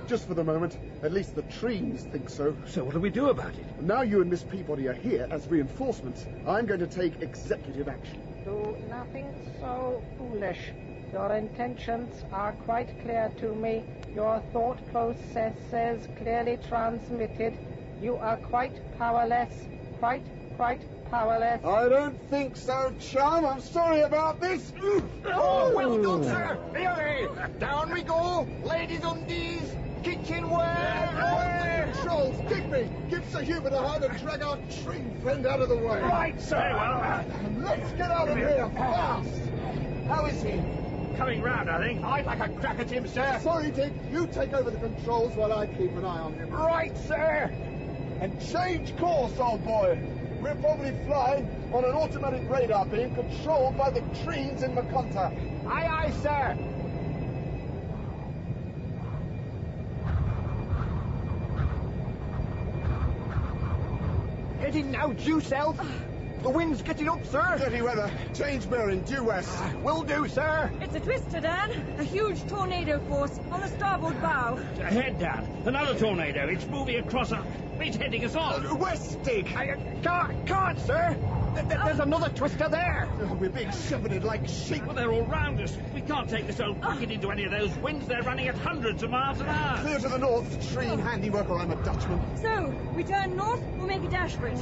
Just for the moment. At least the trees think so. So what do we do about it? Now you and Miss Peabody are here as reinforcements. I'm going to take executive action. Do nothing so foolish. Your intentions are quite clear to me. Your thought processes clearly transmitted. You are quite powerless. Quite powerless. I don't think so, chum. I'm sorry about this. Oh, well done, sir. Here, down we go. Ladies undies, kitchenware. Controls, Digby, give Sir Hubert a hand and drag our tree friend out of the way. Right, sir. Very well. Let's get out of here fast. How is he? Coming round, I think. I'd like a crack at him, sir. Sorry, Dick. You take over the controls while I keep an eye on him. Right, sir. And change course, old boy. We're probably flying on an automatic radar beam controlled by the trees in Maconta. Aye, aye, sir. Get in now, due self. The wind's getting up, sir. Dirty weather. Change bearing, due west. Will do, sir. It's a twister, Dan. A huge tornado force on the starboard bow. Ahead, Dan. Another tornado. It's moving across us. It's heading us off. West, Dick. I can't, sir. There's another twister there. We're being shepherded like sheep. Well, they're all round us. We can't take this old bucket into any of those winds. They're running at hundreds of miles an hour. Clear to the north. Treen handiwork, or I'm a Dutchman. So, we turn north or make a dash for it?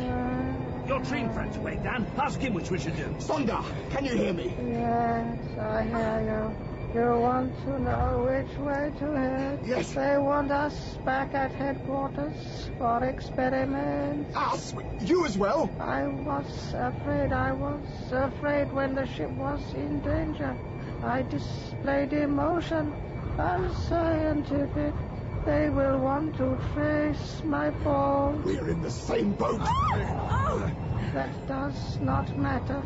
Your train friend's awake, Dan. Ask him which we should do. Sondar, can you hear me? Yes, I hear you. You want to know which way to head? Yes. They want us back at headquarters for experiments. Us? You as well? I was afraid when the ship was in danger. I displayed emotion. Unscientific. They will want to trace my fall. We're in the same boat. That does not matter.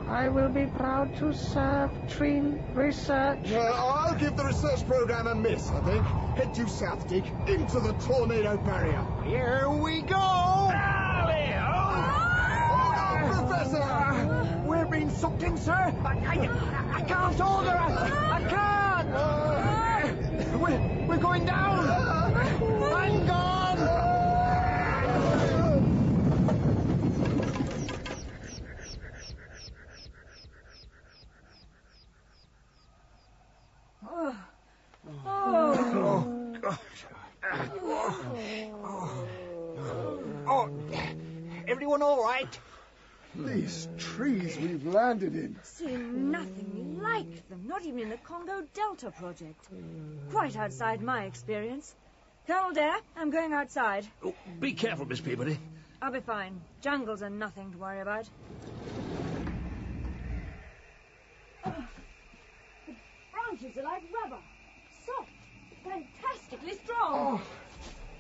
I will be proud to serve Treen Research. I'll give the research program a miss, I think. Head due south, Dick, into the tornado barrier. Here we go. Professor! We're being sucked in, sir. I can't hold her. I can't. We're going down. I'm gone. Oh, everyone all right? These trees we've landed in. Seem nothing like them, not even in the Congo Delta project. Quite outside my experience. Colonel Dare, I'm going outside. Oh, be careful, Miss Peabody. I'll be fine. Jungles are nothing to worry about. branches are like rubber. Soft, fantastically strong.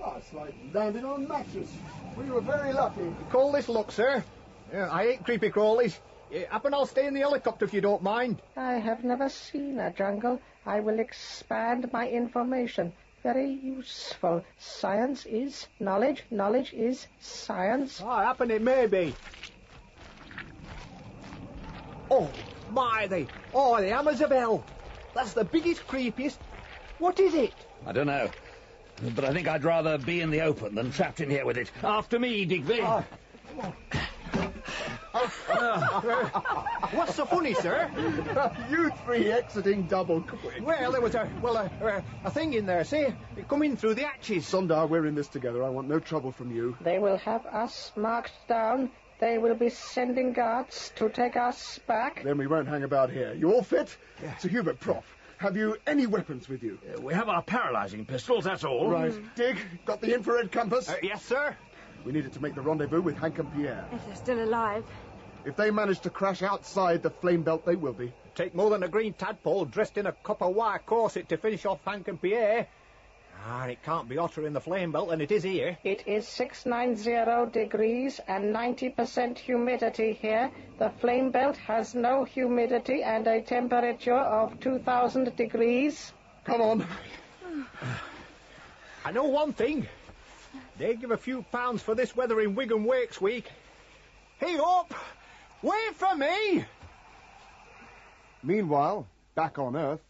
Oh, it's like landing on a mattress. We were very lucky. Call this luck, sir. I hate creepy crawlies. Happen I'll stay in the helicopter if you don't mind. I have never seen a jungle. I will expand my information. Very useful. Science is knowledge. Knowledge is science. Oh, happen it may be. Oh, the hammers of hell. That's the biggest, creepiest. What is it? I don't know. But I think I'd rather be in the open than trapped in here with it. After me, Digby. What's so funny, sir? You three exiting double quick. Well, there was a thing in there, see? It come in through the hatches. Sondar, we're in this together. I want no trouble from you. They will have us marked down. They will be sending guards to take us back. Then we won't hang about here. You all fit? Yeah. So, Hubert, Prof, have you any weapons with you? We have our paralysing pistols, that's all. Right. Dig, got the infrared compass? Yes, sir. We need it to make the rendezvous with Hank and Pierre. If they're still alive. If they manage to crash outside the flame belt, they will be. Take more than a green tadpole dressed in a copper wire corset to finish off Hank and Pierre. It can't be hotter in the flame belt than it is here. It is 690 degrees and 90% humidity here. The flame belt has no humidity and a temperature of 2,000 degrees. Come on. I know one thing. They give a few pounds for this weather in Wigan Wakes Week. Hey up! Wait for me! Meanwhile, back on Earth.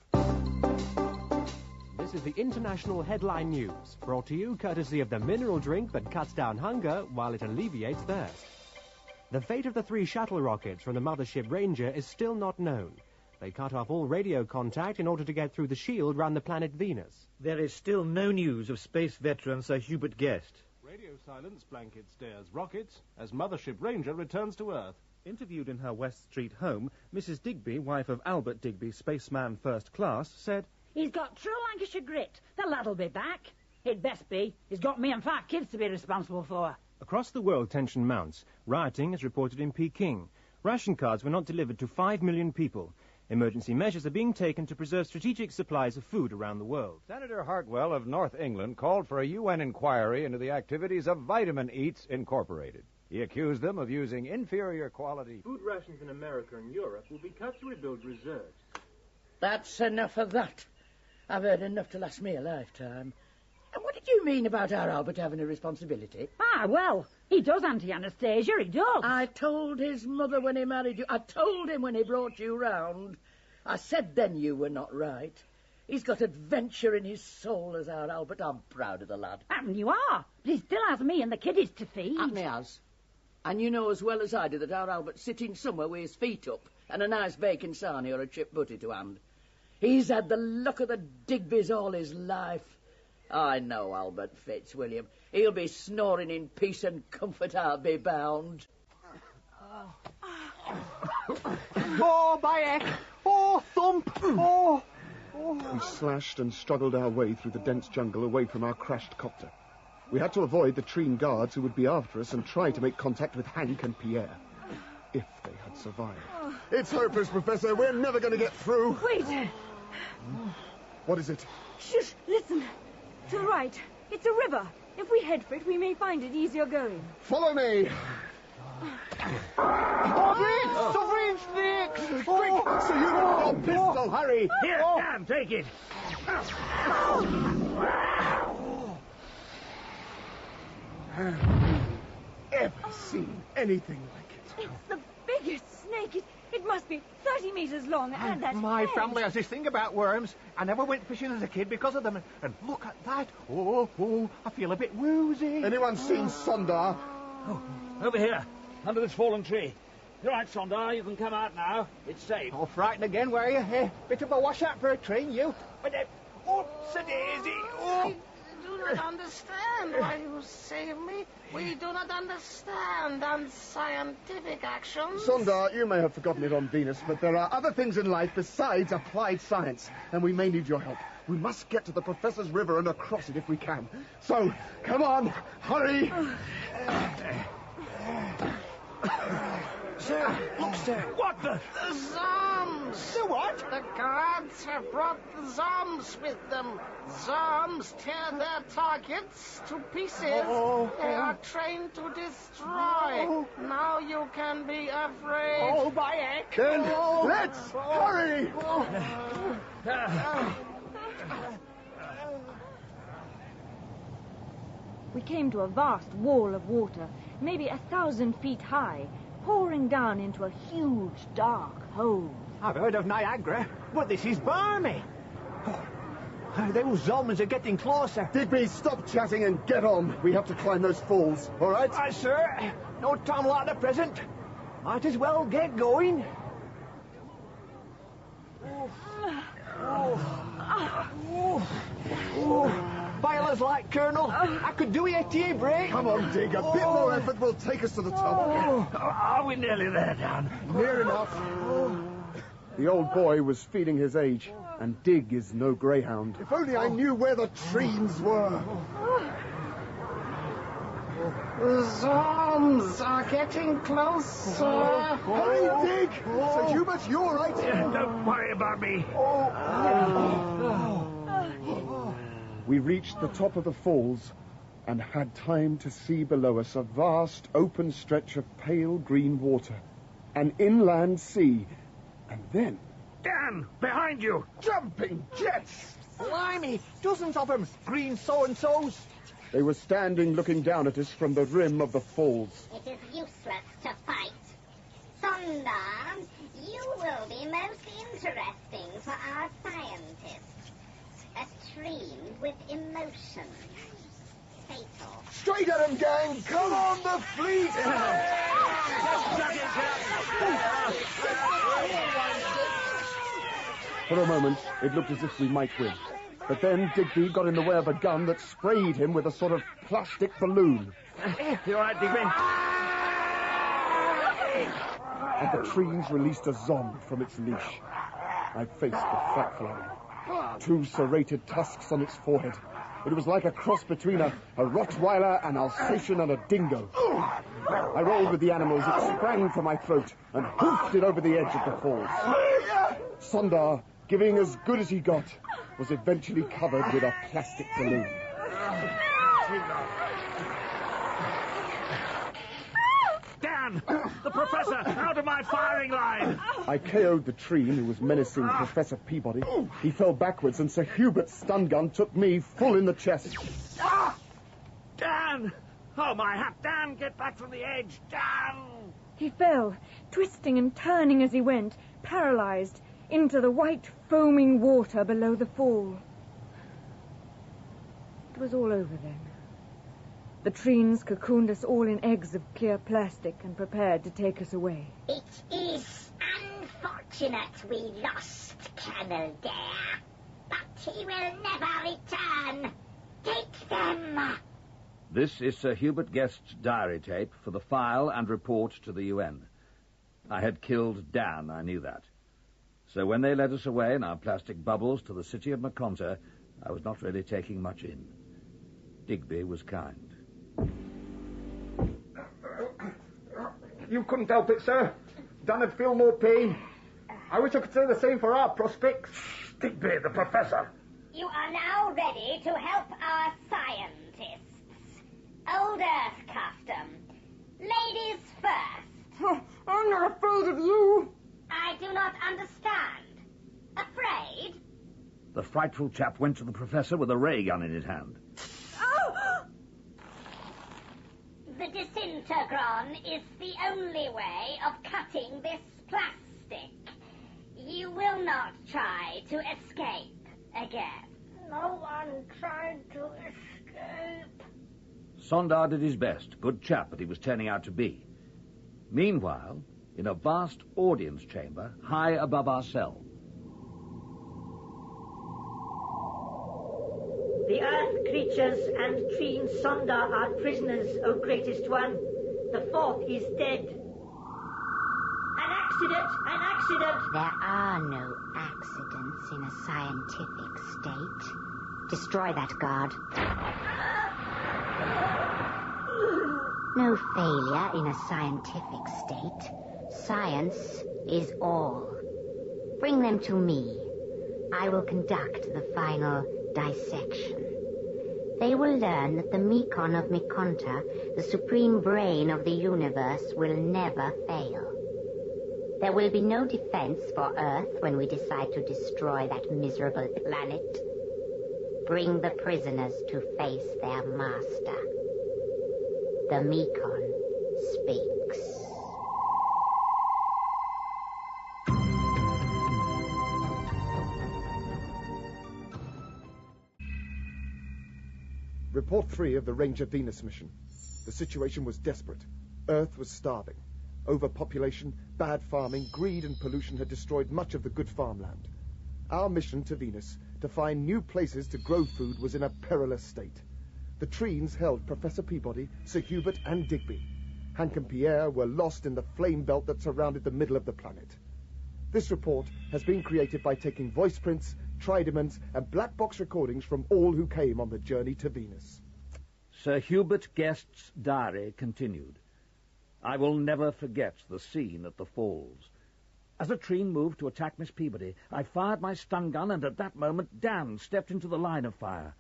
This is the International Headline News, brought to you courtesy of the mineral drink that cuts down hunger while it alleviates thirst. The fate of the 3 shuttle rockets from the mothership Ranger is still not known. They cut off all radio contact in order to get through the shield round the planet Venus. There is still no news of space veteran Sir Hubert Guest. Radio silence blanket stares rockets as Mothership Ranger returns to Earth. Interviewed in her West Street home, Mrs. Digby, wife of Albert Digby, spaceman first class, said, "He's got true Lancashire grit. The lad'll be back. He'd best be. He's got me and 5 kids to be responsible for." Across the world, tension mounts. Rioting is reported in Peking. Ration cards were not delivered to 5 million people. Emergency measures are being taken to preserve strategic supplies of food around the world. Senator Hartwell of North England called for a UN inquiry into the activities of Vitamin Eats Incorporated. He accused them of using inferior quality food rations in America and Europe will be cut to rebuild reserves. That's enough of that. I've heard enough to last me a lifetime. And what did you mean about our Albert having a responsibility? Well, he does, Auntie Anastasia, he does. I told his mother when he married you. I told him when he brought you round. I said then you were not right. He's got adventure in his soul as our Albert. I'm proud of the lad. You are, but he still has me and the kiddies to feed. He has. And you know as well as I do that our Albert's sitting somewhere with his feet up and a nice bacon sarnie or a chip butty to hand. He's had the luck of the Digbys all his life. I know Albert Fitzwilliam. He'll be snoring in peace and comfort, I'll be bound. Oh, my heck! Oh, thump! Oh! We slashed and struggled our way through the dense jungle away from our crashed copter. We had to avoid the Treen guards who would be after us and try to make contact with Hank and Pierre. If they had survived. It's hopeless, Professor. We're never going to get through. Wait! What is it? Shush, listen. To the right. It's a river. If we head for it, we may find it easier going. Follow me! Suffering snakes! Quick! So you don't have a pistol! Hurry! Here, Sam, take it! Have you ever seen anything like it? It's the biggest snake. It must be 30 meters long, and that My head. family has this thing about worms. I never went fishing as a kid because of them. And look at that. Oh, I feel a bit woozy. Anyone seen Sondar? Oh, over here, under this fallen tree. You're right, Sondar. You can come out now. It's safe. Oh, frightened again, were you? Bit of a washout for a train, you. But, oops-a-daisy. Oh. I do not understand why you save me. We do not understand unscientific actions. Sondar, you may have forgotten it on Venus, but there are other things in life besides applied science, and we may need your help. We must get to the Professor's River and across it if we can. So, come on, hurry! Sir, look, sir. What the? The Zombs! The what? The gods have brought the Zombs with them. Zombs tear their targets to pieces. They are trained to destroy. Now you can be afraid. Oh, my heck. Then let's hurry! We came to a vast wall of water, maybe 1,000 feet high, pouring down into a huge, dark hole. I've heard of Niagara, but this is balmy. Those zombies are getting closer. Digby, stop chatting and get on. We have to climb those falls, all right? Aye, sir. No time like the present. Might as well get going. Boilers like, Colonel. I could do a tea break. Come on, Dig. A bit more effort will take us to the top. Are we nearly there, Dan? Near enough. The old boy was feeling his age, and Dig is no greyhound. If only I knew where the trees were. The Zombs are getting closer. Hurry, Dig! Sir Hubert, you all right? Don't worry about me. We reached the top of the falls and had time to see below us a vast open stretch of pale green water, an inland sea, and then... Dan, behind you! Jumping jets! Blimey, dozens of them, green so-and-sos. They were standing looking down at us from the rim of the falls. It is useless to fight. Sundar, you will be most interesting for our scientists. A stream with emotion. Fatal. Straight at him, gang! Come on, the fleet! For a moment, it looked as if we might win. But then Digby got in the way of a gun that sprayed him with a sort of plastic balloon. You all right, Digby? And the trees released a zomb from its leash. I faced the fat fly. 2 serrated tusks on its forehead. It was like a cross between a Rottweiler, an Alsatian, and a dingo. I rolled with the animals. It sprang for my throat and hoofed it over the edge of the falls. Sundar, giving as good as he got, was eventually covered with a plastic balloon. Dan! The professor! Out of my firing line! I KO'd the tree who was menacing Professor Peabody. He fell backwards, and Sir Hubert's stun gun took me full in the chest. Dan! Oh, my hat! Dan, get back from the edge! Dan! He fell, twisting and turning as he went, paralyzed, into the white, foaming water below the fall. It was all over then. The trees cocooned us all in eggs of clear plastic and prepared to take us away. It is unfortunate we lost Colonel Dare, but he will never return. Take them. This is Sir Hubert Guest's diary tape for the file and report to the UN. I had killed Dan, I knew that. So when they led us away in our plastic bubbles to the city of Maconta, I was not really taking much in. Digby was kind. You couldn't help it, sir. Dan would feel more pain. I wish I could say the same for our prospects. Digby, the professor. You are now ready to help our scientists. Old Earth custom. Ladies first. I'm not afraid of you. I do not understand. Afraid? The frightful chap went to the professor with a ray gun in his hand. The disintegron is the only way of cutting this plastic. You will not try to escape again. No one tried to escape. Sondar did his best. Good chap, but he was turning out to be. Meanwhile, in a vast audience chamber, high above our cell. The earth creatures and Treen Sondar are prisoners, O greatest one. The 4th is dead. An accident! An accident! There are no accidents in a scientific state. Destroy that guard. No failure in a scientific state. Science is all. Bring them to me. I will conduct the final dissection. They will learn that the Mekon of Mekonta, the supreme brain of the universe, will never fail. There will be no defense for Earth when we decide to destroy that miserable planet. Bring the prisoners to face their master. The Mekon speaks. Report 3 of the Ranger Venus mission. The situation was desperate. Earth was starving. Overpopulation, bad farming, greed and pollution had destroyed much of the good farmland. Our mission to Venus, to find new places to grow food, was in a perilous state. The Treens held Professor Peabody, Sir Hubert and Digby. Hank and Pierre were lost in the flame belt that surrounded the middle of the planet. This report has been created by taking voice prints, tridiments, and black box recordings from all who came on the journey to Venus. Sir Hubert Guest's diary continued. I will never forget the scene at the falls. As a Treen moved to attack Miss Peabody, I fired my stun gun, and at that moment Dan stepped into the line of fire.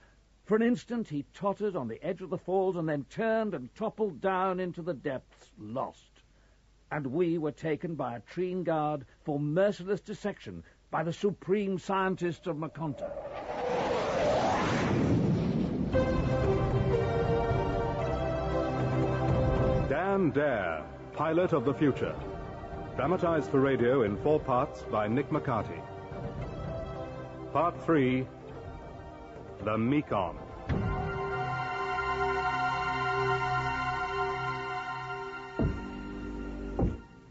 For an instant he tottered on the edge of the falls and then turned and toppled down into the depths, lost. And we were taken by a Treen guard for merciless dissection by the supreme scientist of Mekonta. Dan Dare, Pilot of the Future. Dramatized for radio in 4 parts by Nick McCarty. Part 3, The Mekon.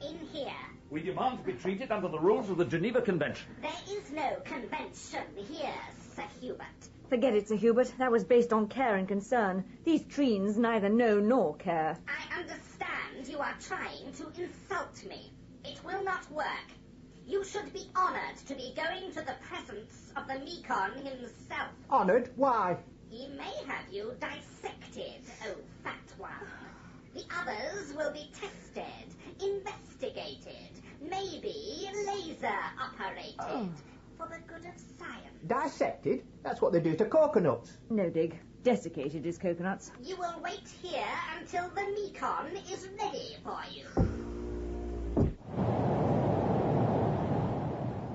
In here. We demand to be treated under the rules of the Geneva Convention. There is no convention here, Sir Hubert. Forget it, Sir Hubert. That was based on care and concern. These Treens neither know nor care. I understand you are trying to insult me. It will not work. You should be honored to be going to the presence of the Mekon himself. Honored? Why? He may have you dissected, oh fat one. The others will be tested, investigated, maybe laser operated, for the good of science. Dissected? That's what they do to coconuts. No, Dig. Desiccated is coconuts. You will wait here until the Mekon is ready for you.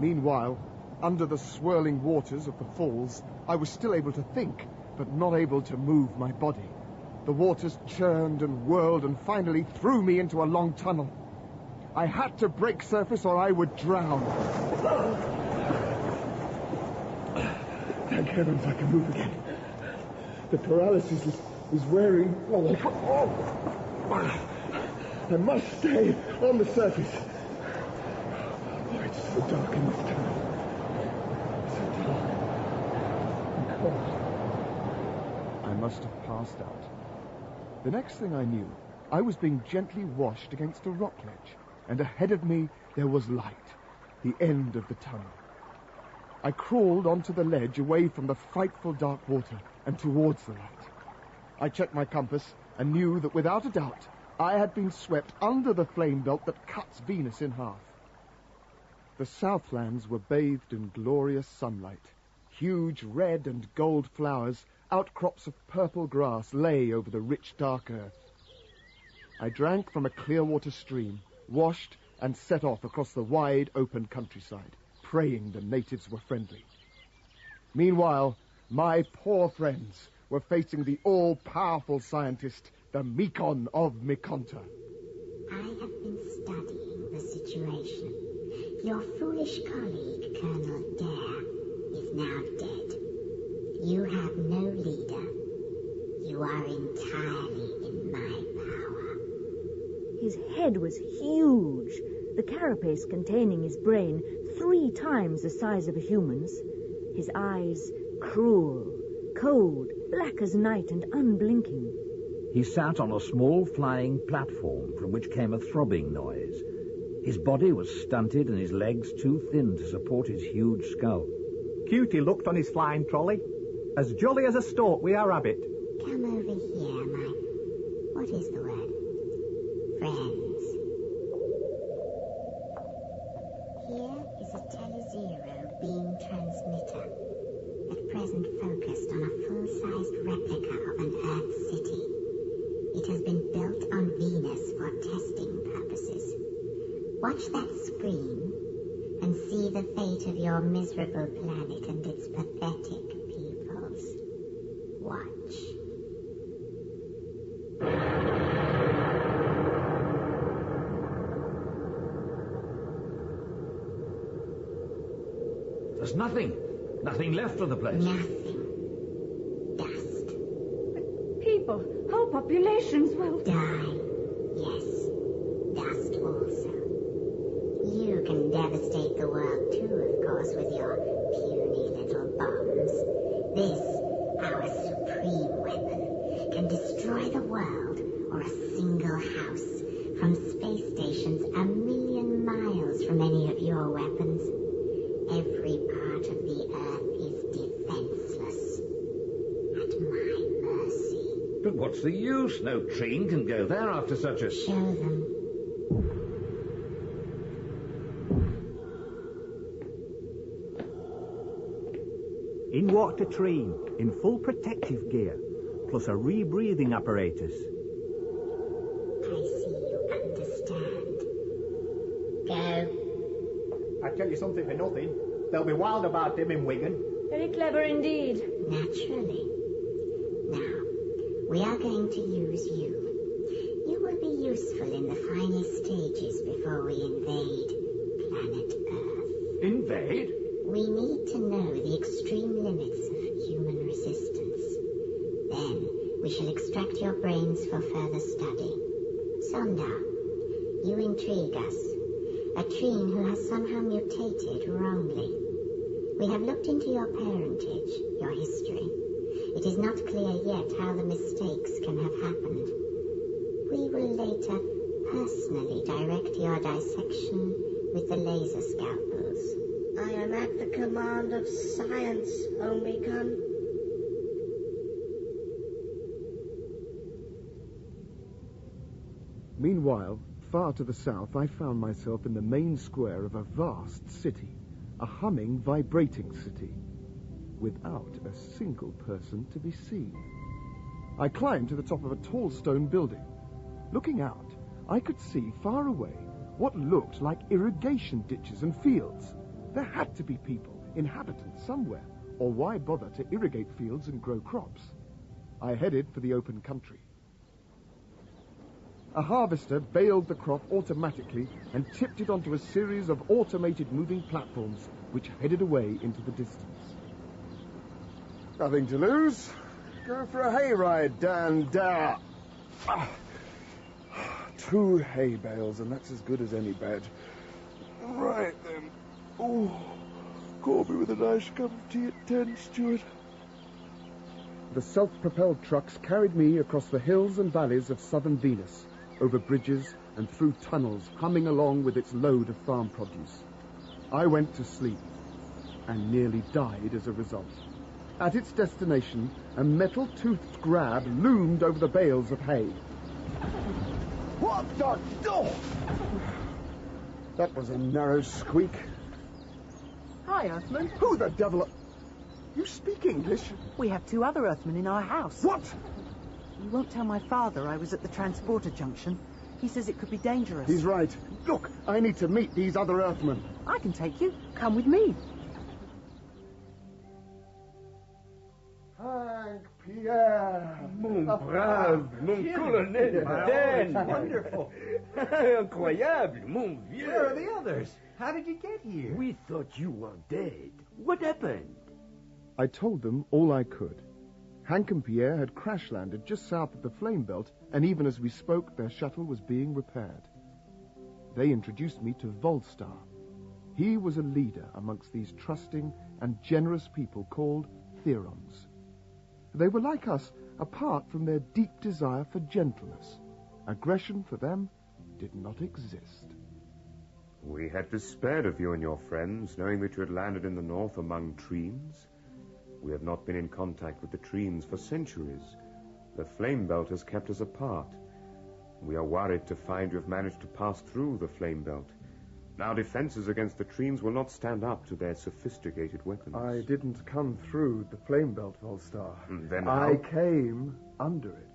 Meanwhile, under the swirling waters of the falls, I was still able to think, but not able to move my body. The waters churned and whirled and finally threw me into a long tunnel. I had to break surface or I would drown. Thank heavens I can move again. The paralysis is wearing. I must stay on the surface. Oh, it's so dark in this tunnel. So dark and cold. I must have passed out. The next thing I knew, I was being gently washed against a rock ledge, and ahead of me there was light, the end of the tunnel. I crawled onto the ledge away from the frightful dark water and towards the light. I checked my compass and knew that without a doubt I had been swept under the flame belt that cuts Venus in half. The Southlands were bathed in glorious sunlight. Huge red and gold flowers, outcrops of purple grass, lay over the rich dark earth. I drank from a clear water stream, washed, and set off across the wide open countryside, praying the natives were friendly. Meanwhile, my poor friends were facing the all-powerful scientist, the Mekon of Mekonta. I have been studying the situation. Your foolish colleague, Colonel Dare, is now dead. You have no leader. You are entirely in my power. His head was huge, the carapace containing his brain 3 times the size of a human's. His eyes cruel, cold, black as night and unblinking. He sat on a small flying platform from which came a throbbing noise. His body was stunted and his legs too thin to support his huge skull. Cute he looked on his flying trolley. As jolly as a stork with a rabbit. Come over here, what is the word? Friends. Zero beam transmitter, at present focused on a full-sized replica of an Earth city. It has been built on Venus for testing purposes. Watch that screen and see the fate of your miserable planet and its pathetic peoples. Watch. There's nothing left of the place. Nothing. People, whole populations will die. Yes, dust also. You can devastate the world too, of course, with your puny little bombs. This, our supreme weapon, can destroy the world or a single house from space stations a million miles from any of your weapons. Every part of the Earth is defenseless. At my mercy. But what's the use? No train can go there after such a... Show them. In-water train, in full protective gear, plus a rebreathing apparatus. I see you understand. Go. I tell you something for nothing. They'll be wild about him in Wigan. Very clever indeed. Naturally. Now, we are going to use you. You will be useful in the final stages before we invade planet Earth. Invade? We need to know the extreme limits of human resistance. Then we shall extract your brains for further study. Sonda, you intrigue us. A Treen who has somehow mutated wrongly. We have looked into your parentage, your history. It is not clear yet how the mistakes can have happened. We will later personally direct your dissection with the laser scalpels. I am at the command of science, Omicron. Meanwhile, far to the south, I found myself in the main square of a vast city, a humming, vibrating city, without a single person to be seen. I climbed to the top of a tall stone building. Looking out, I could see far away what looked like irrigation ditches and fields. There had to be people, inhabitants somewhere, or why bother to irrigate fields and grow crops? I headed for the open country. A harvester baled the crop automatically and tipped it onto a series of automated moving platforms which headed away into the distance. Nothing to lose. Go for a hayride, Dan Da. 2 hay bales, and that's as good as any bed. Right then. Oh, call me with a nice cup of tea at 10, Stuart. The self-propelled trucks carried me across the hills and valleys of southern Venus, over bridges and through tunnels, humming along with its load of farm produce. I went to sleep, and nearly died as a result. At its destination, a metal-toothed grab loomed over the bales of hay. What the... Oh! That was a narrow squeak. Hi, Earthman. Who the devil... You speak English? We have 2 other Earthmen in our house. What? You won't tell my father I was at the transporter junction. He says it could be dangerous. He's right. Look, I need to meet these other Earthmen. I can take you. Come with me. Hank Pierre. Mon brave, mon colonel Dan. Wonderful. Incroyable, mon vieux. Where are the others? How did you get here? We thought you were dead. What happened? I told them all I could. Hank and Pierre had crash-landed just south of the flame belt, and even as we spoke, their shuttle was being repaired. They introduced me to Volstar. He was a leader amongst these trusting and generous people called Therons. They were like us, apart from their deep desire for gentleness. Aggression for them did not exist. We had despaired of you and your friends, knowing that you had landed in the north among Treens. We have not been in contact with the Treens for centuries. The flame belt has kept us apart. We are worried to find you have managed to pass through the flame belt. Our defenses against the Treens will not stand up to their sophisticated weapons. I didn't come through the flame belt, Volstar. Then I how? came under it.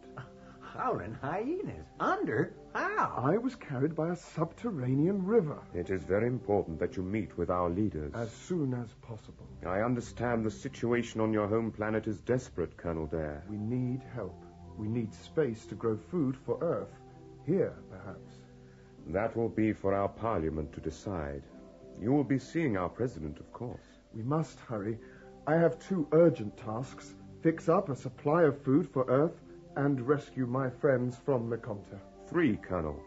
Howling hyenas? Under? How? I was carried by a subterranean river. It is very important that you meet with our leaders. As soon as possible. I understand the situation on your home planet is desperate, Colonel Dare. We need help. We need space to grow food for Earth. Here, perhaps. That will be for our Parliament to decide. You will be seeing our President, of course. We must hurry. I have 2 urgent tasks. Fix up a supply of food for Earth and rescue my friends from Mekonta. 3, Colonel.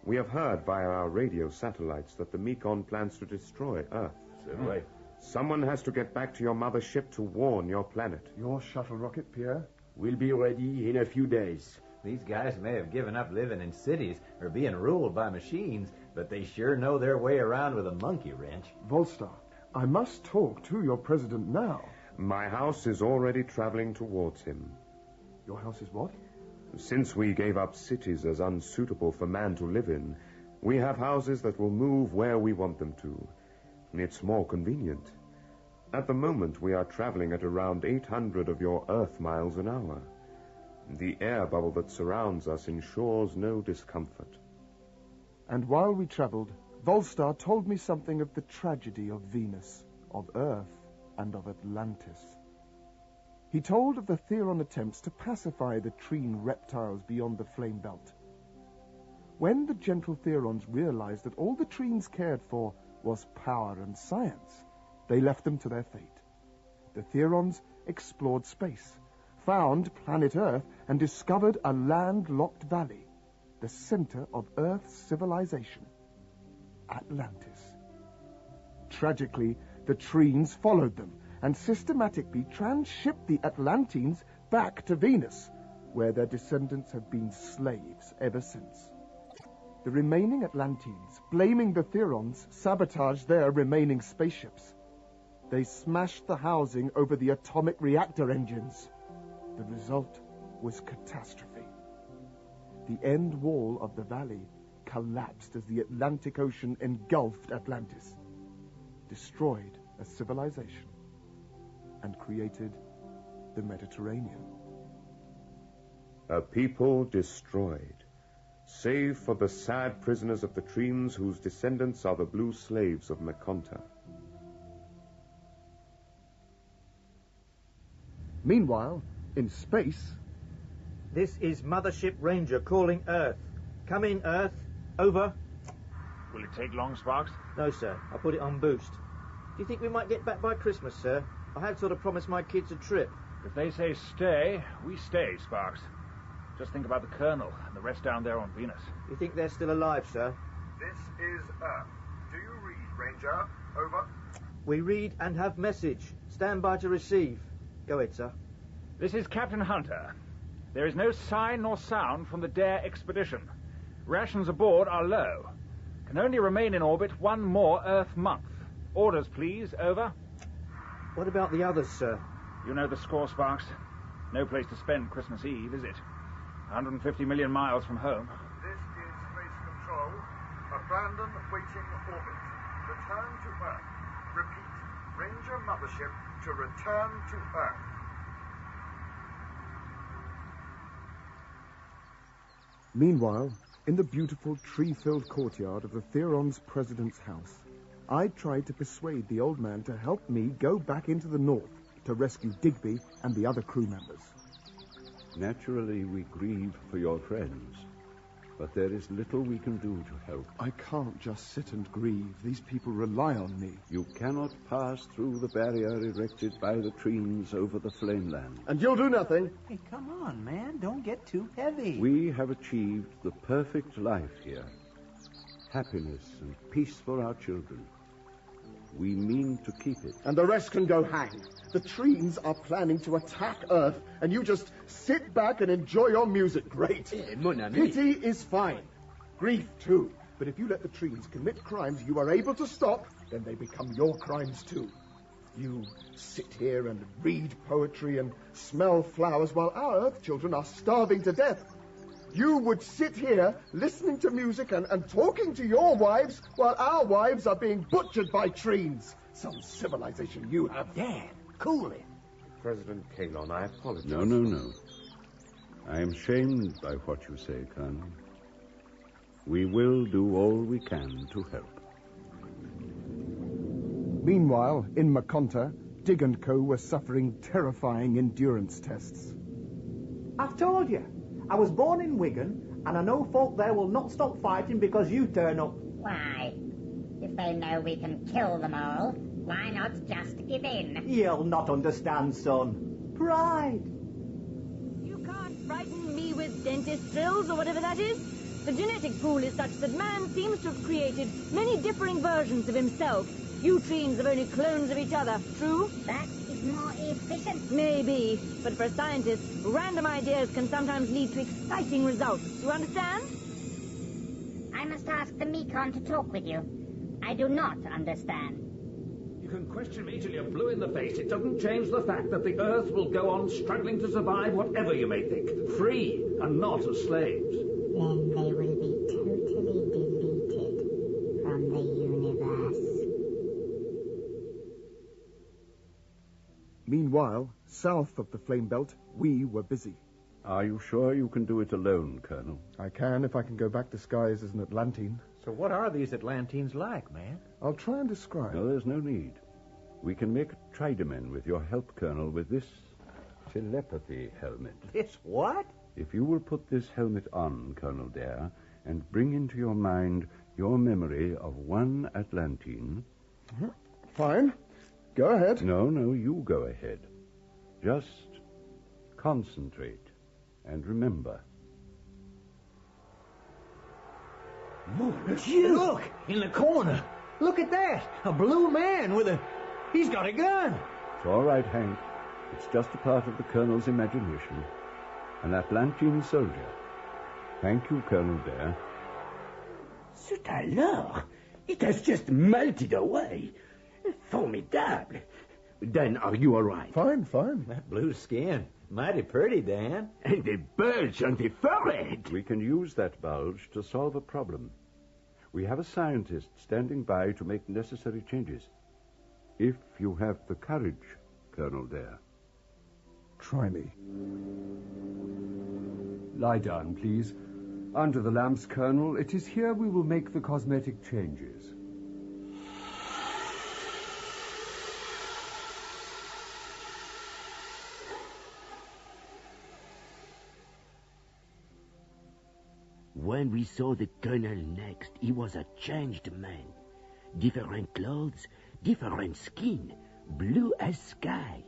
We have heard via our radio satellites that the Mekon plans to destroy Earth. Certainly. Someone has to get back to your mother ship to warn your planet. Your shuttle rocket, Pierre? We'll be ready in a few days. These guys may have given up living in cities or being ruled by machines, but they sure know their way around with a monkey wrench. Volstar, I must talk to your president now. My house is already traveling towards him. Your house is what? Since we gave up cities as unsuitable for man to live in, we have houses that will move where we want them to. It's more convenient. At the moment, we are traveling at around 800 of your Earth miles an hour. The air bubble that surrounds us ensures no discomfort. And while we traveled, Volstar told me something of the tragedy of Venus, of Earth, and of Atlantis. He told of the Theron attempts to pacify the Treen reptiles beyond the flame belt. When the gentle Therons realized that all the Treens cared for was power and science, they left them to their fate. The Therons explored space, found planet Earth, and discovered a landlocked valley, the center of Earth's civilization, Atlantis. Tragically, the Treens followed them and systematically transshipped the Atlanteans back to Venus, where their descendants have been slaves ever since. The remaining Atlanteans, blaming the Therons, sabotaged their remaining spaceships. They smashed the housing over the atomic reactor engines. The result was catastrophe. The end wall of the valley collapsed as the Atlantic Ocean engulfed Atlantis, destroyed a civilization, and created the Mediterranean. A people destroyed, save for the sad prisoners of the Treens whose descendants are the blue slaves of Mekonta. Meanwhile, in space... This is Mothership Ranger calling Earth. Come in, Earth. Over. Will it take long, Sparks? No, sir. I put it on boost. Do you think we might get back by Christmas, sir? I had sort of promised my kids a trip. If they say stay, we stay, Sparks. Just think about the Colonel and the rest down there on Venus. You think they're still alive, sir? This is Earth. Do you read, Ranger? Over. We read and have message. Stand by to receive. Go ahead, sir. This is Captain Hunter. There is no sign nor sound from the Dare expedition. Rations aboard are low. Can only remain in orbit 1 more Earth month. Orders, please. Over. What about the others, sir? You know the score, Sparks. No place to spend Christmas Eve, is it? 150 million miles from home. This is Space Control. Abandon waiting orbit. Return to Earth. Repeat. Ranger Mothership to return to Earth. Meanwhile, in the beautiful tree-filled courtyard of the Theron's president's house, I tried to persuade the old man to help me go back into the north to rescue Digby and the other crew members. Naturally, we grieve for your friends, but there is little we can do to help. I can't just sit and grieve. These people rely on me. You cannot pass through the barrier erected by the Treens over the Flameland. And you'll do nothing? Hey, come on, man. Don't get too heavy. We have achieved the perfect life here. Happiness and peace for our children. We mean to keep it. And the rest can go hang. The Treens are planning to attack Earth, and you just sit back and enjoy your music. Great. Pity is fine. Grief, too. But if you let the Treens commit crimes you are able to stop, then they become your crimes, too. You sit here and read poetry and smell flowers while our Earth children are starving to death. You would sit here listening to music and talking to your wives while our wives are being butchered by trees. Some civilization you have. Dad, cool it. President Kalon, I apologize. No. I am shamed by what you say, Colonel. We will do all we can to help. Meanwhile, in Maconta, Dig and Co. were suffering terrifying endurance tests. I've told you. I was born in Wigan, and I know folk there will not stop fighting because you turn up. Why? If they know we can kill them all, why not just give in? You'll not understand, son. Pride. You can't frighten me with dentist drills or whatever that is. The genetic pool is such that man seems to have created many differing versions of himself. You treens are only clones of each other, true? That is more efficient. Maybe, but for a scientist, random ideas can sometimes lead to exciting results. You understand? I must ask the Mekon to talk with you. I do not understand. You can question me till you're blue in the face. It doesn't change the fact that the Earth will go on struggling to survive whatever you may think. Free and not as slaves. Then they will be totally deleted from the universe. Meanwhile, south of the flame belt, we were busy. Are you sure you can do it alone, Colonel? I can if I can go back disguised as an Atlantine. So what are these Atlantines like, man? I'll try and describe. No, there's no need. We can make a Trideman with your help, Colonel, with this telepathy helmet. This what? If you will put this helmet on, Colonel Dare, and bring into your mind your memory of one Atlantine... Fine. Go ahead. No, you go ahead. Just concentrate and remember. Look, in the corner. Look at that. A blue man with a... He's got a gun. It's all right, Hank. It's just a part of the Colonel's imagination. An Atlantine soldier. Thank you, Colonel Dare. Zut alors. It has just melted away. Formidable. Then are you all right? Fine. That blue skin. Mighty pretty, Dan. And the bulge on the forehead. We can use that bulge to solve a problem. We have a scientist standing by to make necessary changes. If you have the courage, Colonel Dare. Try me. Lie down, please. Under the lamps, Colonel. It is here we will make the cosmetic changes. When we saw the colonel next, he was a changed man. Different clothes, different skin, blue as sky.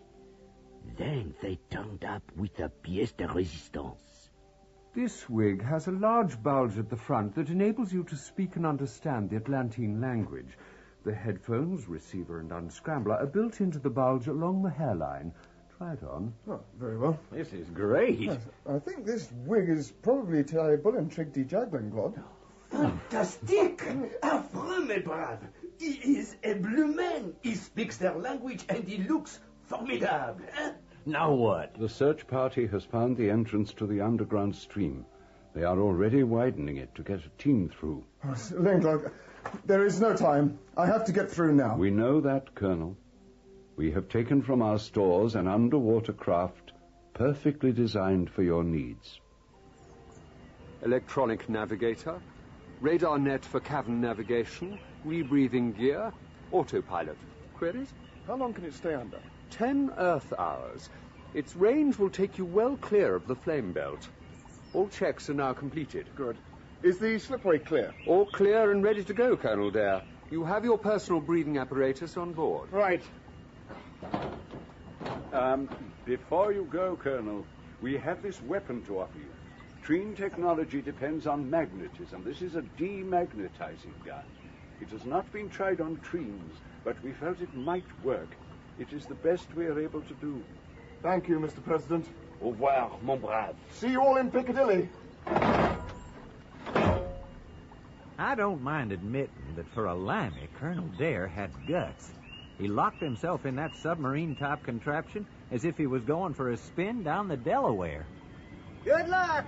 Then they turned up with a pièce de résistance. This wig has a large bulge at the front that enables you to speak and understand the Atlantine language. The headphones, receiver, and unscrambler are built into the bulge along the hairline. Try it on. Oh, very well. This is great. Yes, I think this wig is probably terrible and tricky juggling, Claude. Fantastic! Affreux, mes braves! He is a blue man. He speaks their language and he looks formidable. Eh? Now what? The search party has found the entrance to the underground stream. They are already widening it to get a team through. Oh, Langlock, there is no time. I have to get through now. We know that, Colonel. We have taken from our stores an underwater craft perfectly designed for your needs. Electronic navigator, radar net for cavern navigation, rebreathing gear, autopilot. Queries? How long can it stay under? 10 Earth hours. Its range will take you well clear of the flame belt. All checks are now completed. Good. Is the slipway clear? All clear and ready to go, Colonel Dare. You have your personal breathing apparatus on board. Right. Before you go, Colonel, we have this weapon to offer you. Treen technology depends on magnetism. This is a demagnetizing gun. It has not been tried on trees, but we felt it might work. It is the best we are able to do. Thank you, Mr. President. Au revoir, mon brave. See you all in Piccadilly. I don't mind admitting that for a limey, Colonel Dare had guts. He locked himself in that submarine-type contraption as if he was going for a spin down the Delaware. Good luck!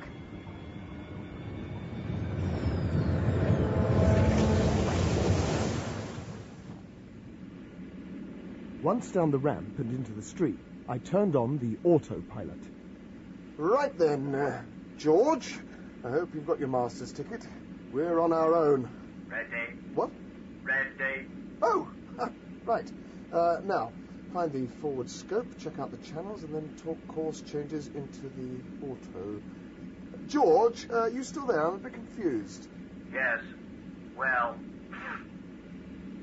Once down the ramp and into the street, I turned on the autopilot. Right then, George. I hope you've got your master's ticket. We're on our own. Ready. What? Ready. Oh, right. Now, find the forward scope, check out the channels, and then talk course changes into the auto. George, you still there? I'm a bit confused. Yes. Well,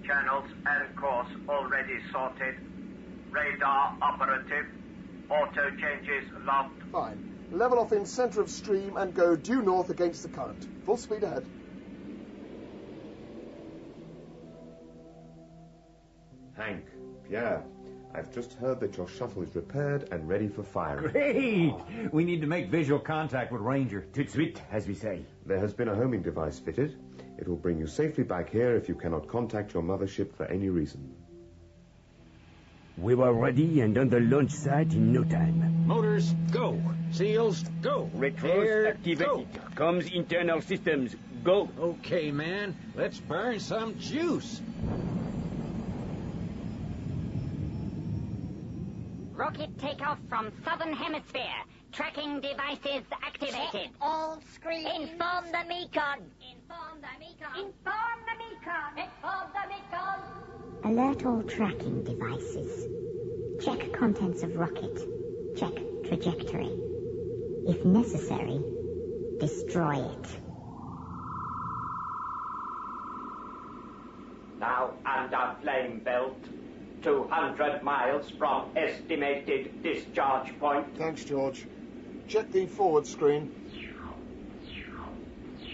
channels and course already sorted. Radar operative. Auto changes locked. Fine. Level off in center of stream and go due north against the current. Full speed ahead. Hank, Pierre, I've just heard that your shuttle is repaired and ready for firing. Great! We need to make visual contact with Ranger. Tout de suite, as we say. There has been a homing device fitted. It will bring you safely back here if you cannot contact your mothership for any reason. We were ready and on the launch site in no time. Motors, go. Seals, go. Retros activated. Go. Comms internal systems, go. Okay, man. Let's burn some juice. Rocket takeoff from southern hemisphere. Tracking devices activated. Check all screens. Inform the Mekon. Inform the Mekon. Inform the Mekon. Inform the Mekon. Alert all tracking devices. Check contents of rocket. Check trajectory. If necessary, destroy it. Now under flame belt. 200 miles from estimated discharge point. Thanks, George. Check the forward screen.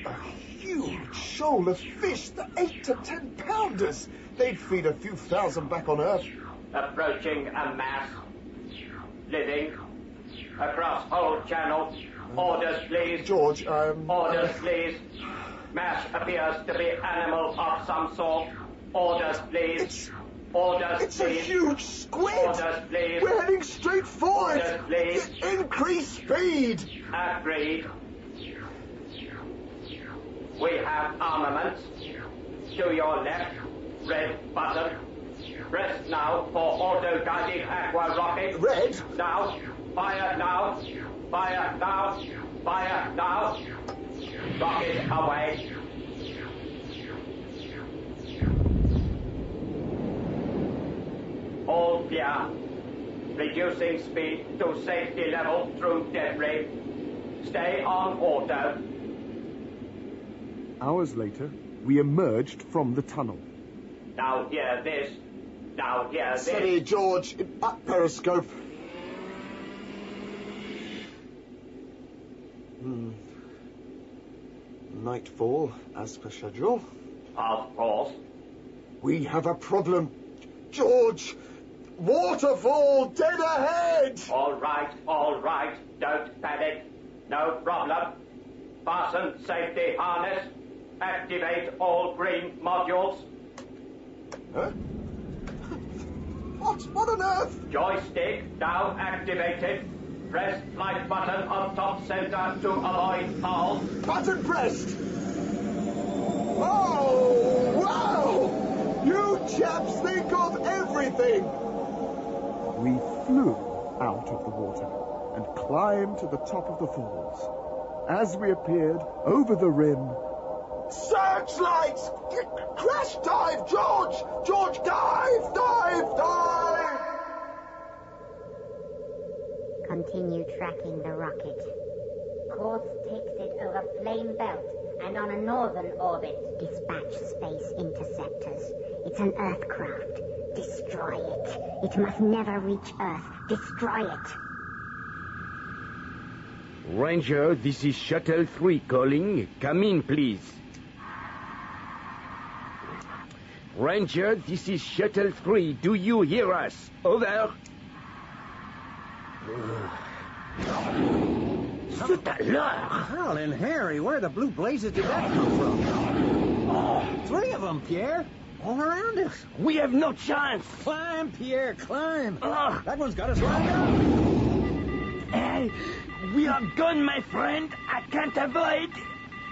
A huge shoal of fish, the 8 to 10 pounders. They'd feed a few thousand back on Earth. Approaching a mass. Living. Across whole channel. Orders, please. George, Orders, please. Mass appears to be animal of some sort. Orders, please. Orders, It's please. a huge squid! Orders, please. We're heading straight for it! Orders, please. Increase speed! Agreed. We have armaments. To your left, red button. Press now for auto-guided aqua rocket. Red? Now. Fire now. Fire now. Fire now. Rocket away. All clear. Reducing speed to safety level through debris. Stay on auto. Hours later, we emerged from the tunnel. Now hear this. Now hear this. Steady, George. Up periscope. Nightfall, as per schedule. Of course. We have a problem. George! Waterfall dead ahead! All right. Don't panic. No problem. Fasten safety harness. Activate all green modules. Huh? What on earth? Joystick now activated. Press flight button on top center to avoid foul. Button pressed! Oh, wow! You chaps think of everything! We flew out of the water and climbed to the top of the falls. As we appeared over the rim... Searchlights! Crash dive, George! George, dive! Dive! Dive! Continue tracking the rocket. Course takes it over flame belt and on a northern orbit. Dispatch space interceptors. It's an Earth craft. Destroy it. It must never reach Earth. Destroy it. Ranger, this is Shuttle 3 calling. Come in, please. Ranger, this is Shuttle 3. Do you hear us? Over. Howlin' Harry, where the blue blazes did that come from? Oh, 3 of them, Pierre. All around us. We have no chance. Climb, Pierre, climb. That one's got us lined up. Hey, we are gone, my friend. I can't avoid.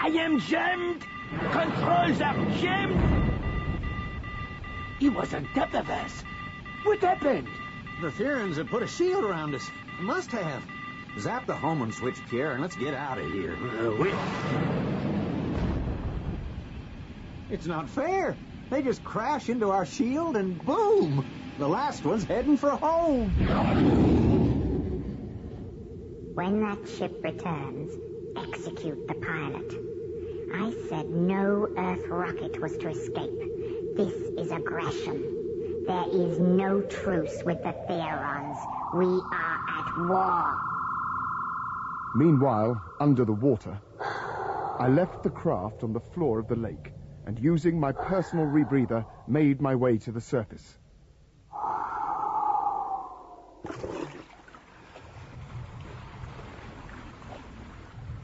I am jammed. Controls are jammed. He was on top of us. What'd that bend? The Therians have put a shield around us. Must have. Zap the homing switch, Pierre, and let's get out of here. It's not fair. They just crash into our shield and boom! The last one's heading for home. When that ship returns, execute the pilot. I said no Earth rocket was to escape. This is aggression. There is no truce with the Therons. We are at war. Meanwhile, under the water, I left the craft on the floor of the lake and, using my personal rebreather, made my way to the surface.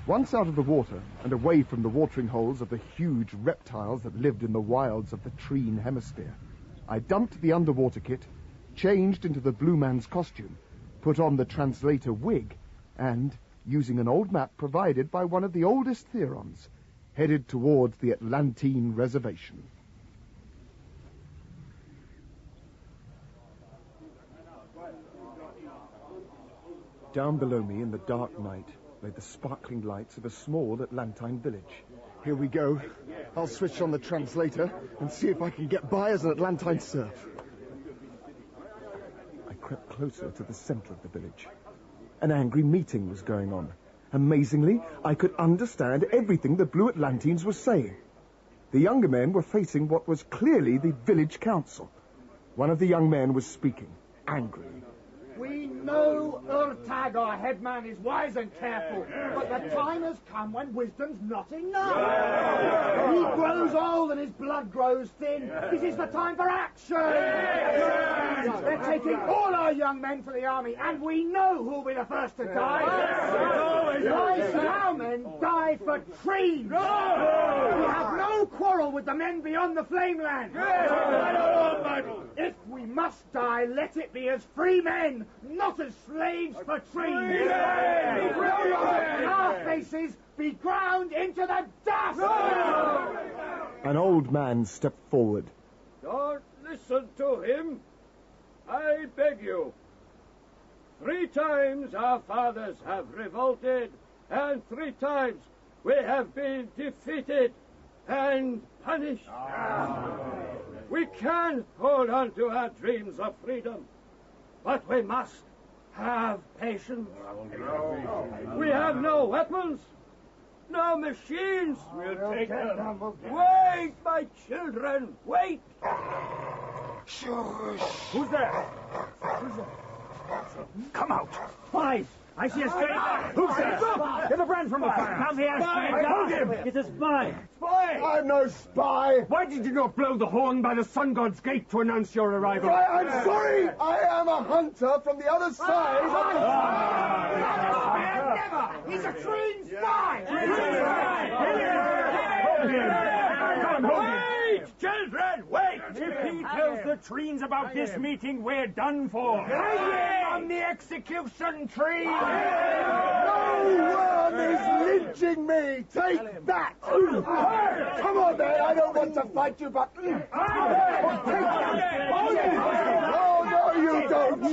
Once out of the water and away from the watering holes of the huge reptiles that lived in the wilds of the Treen hemisphere, I dumped the underwater kit, changed into the Blue Man's costume, put on the translator wig, and, using an old map provided by one of the oldest Therons, headed towards the Atlantine reservation. Down below me in the dark night lay the sparkling lights of a small Atlantine village. Here we go. I'll switch on the translator and see if I can get by as an Atlantine serf. I crept closer to the center of the village. An angry meeting was going on. Amazingly, I could understand everything the Blue Atlantines were saying. The younger men were facing what was clearly the village council. One of the young men was speaking, angrily. We know Urtag, our headman, is wise and careful, but the time has come when wisdom's not enough. He grows old and his blood grows thin. This is the time for action. They're taking all our young men for the army, and we know who'll be the first to die. Nice now, men, die for Treen. We have no quarrel with the men beyond the Flameland. If we must die, let it be as free men, not as slaves for Treen. Our faces be ground into the dust. An old man stepped forward. Don't listen to him. I beg you. 3 times our fathers have revolted, and 3 times we have been defeated and punished. We can hold on to our dreams of freedom, but we must have patience. We have no weapons, no machines. We'll take them. Wait, my children, wait. Who's there? Come out. Spies! I see a straight. Who's there? Get the brand from the fire. Come here, spy. Hold him. It's a spy. Spy! I'm no spy. Why did you not blow the horn by the Sun God's gate to announce your arrival? I'm sorry. I am a hunter from the other side. Never. He's a Treen spy. Wait, children, wait. If he tells the Treens about this meeting, we're done for. On the execution tree. No one is lynching me. Take that. Come on, man. I don't want to fight you, but... Oh, no, you don't.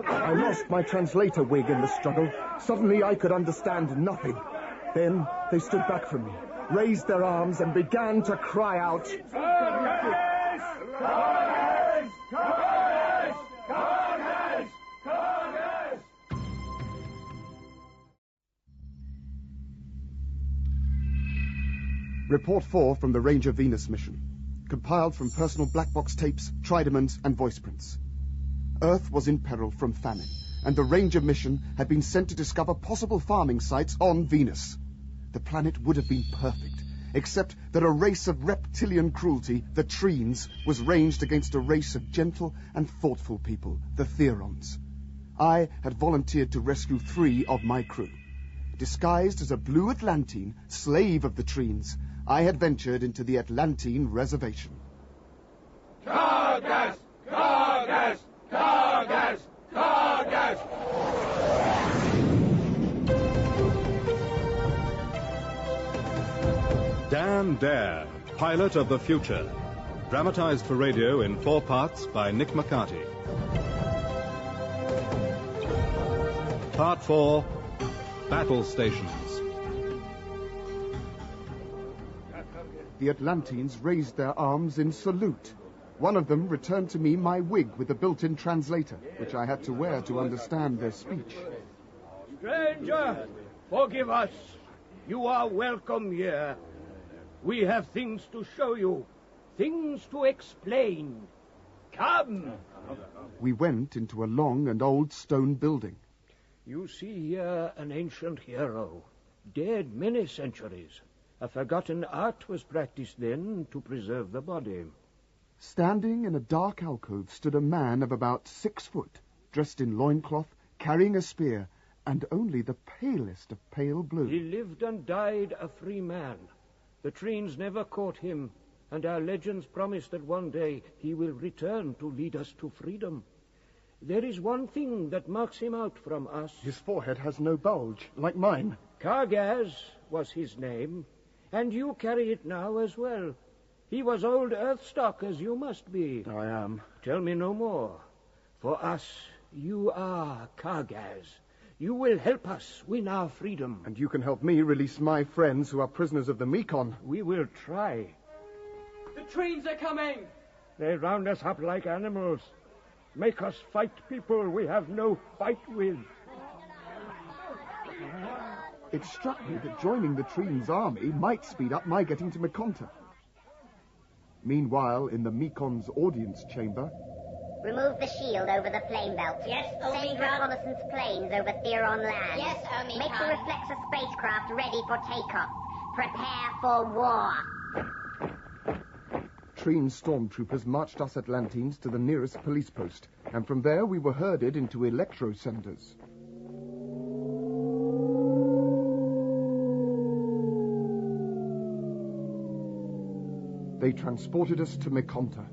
I lost my translator wig in the struggle. Suddenly I could understand nothing. Then they stood back from me, raised their arms, and began to cry out. Report 4 from the Ranger Venus mission, compiled from personal black box tapes, Tridimans, and voice prints. Earth was in peril from famine, and the Ranger mission had been sent to discover possible farming sites on Venus. The planet would have been perfect, except that a race of reptilian cruelty, the Treens, was ranged against a race of gentle and thoughtful people, the Therons. I had volunteered to rescue 3 of my crew. Disguised as a blue Atlantine, slave of the Treens, I had ventured into the Atlantine reservation. Cargas! Cargas! Cargas! Cargas! Dan Dare, pilot of the future. Dramatized for radio in 4 parts by Nick McCarty. Part 4, Battle Stations. The Atlanteans raised their arms in salute. One of them returned to me my wig with a built-in translator, which I had to wear to understand their speech. Stranger, forgive us. You are welcome here. We have things to show you, things to explain. Come. We went into a long and old stone building. You see here an ancient hero, dead many centuries. A forgotten art was practiced then to preserve the body. Standing in a dark alcove stood a man of about 6 foot, dressed in loincloth, carrying a spear, and only the palest of pale blue. He lived and died a free man. The Treens never caught him, and our legends promise that one day he will return to lead us to freedom. There is one thing that marks him out from us. His forehead has no bulge, like mine. Kargaz was his name, and you carry it now as well. He was old Earthstock, as you must be. I am. Tell me no more. For us, you are Kargaz. You will help us win our freedom. And you can help me release my friends who are prisoners of the Mekon. We will try. The Treens are coming! They round us up like animals. Make us fight people we have no fight with. It struck me that joining the Treens' army might speed up my getting to Mekonta. Meanwhile, in the Mekon's audience chamber... Remove the shield over the plane belt. Yes, Send Omicron. reconnaissance planes over Theron land. Yes, Omicron. Make the reflector spacecraft ready for takeoff. Prepare for war. Treen stormtroopers marched us Atlanteans to the nearest police post, and from there we were herded into electro-centers. They transported us to Mekonta.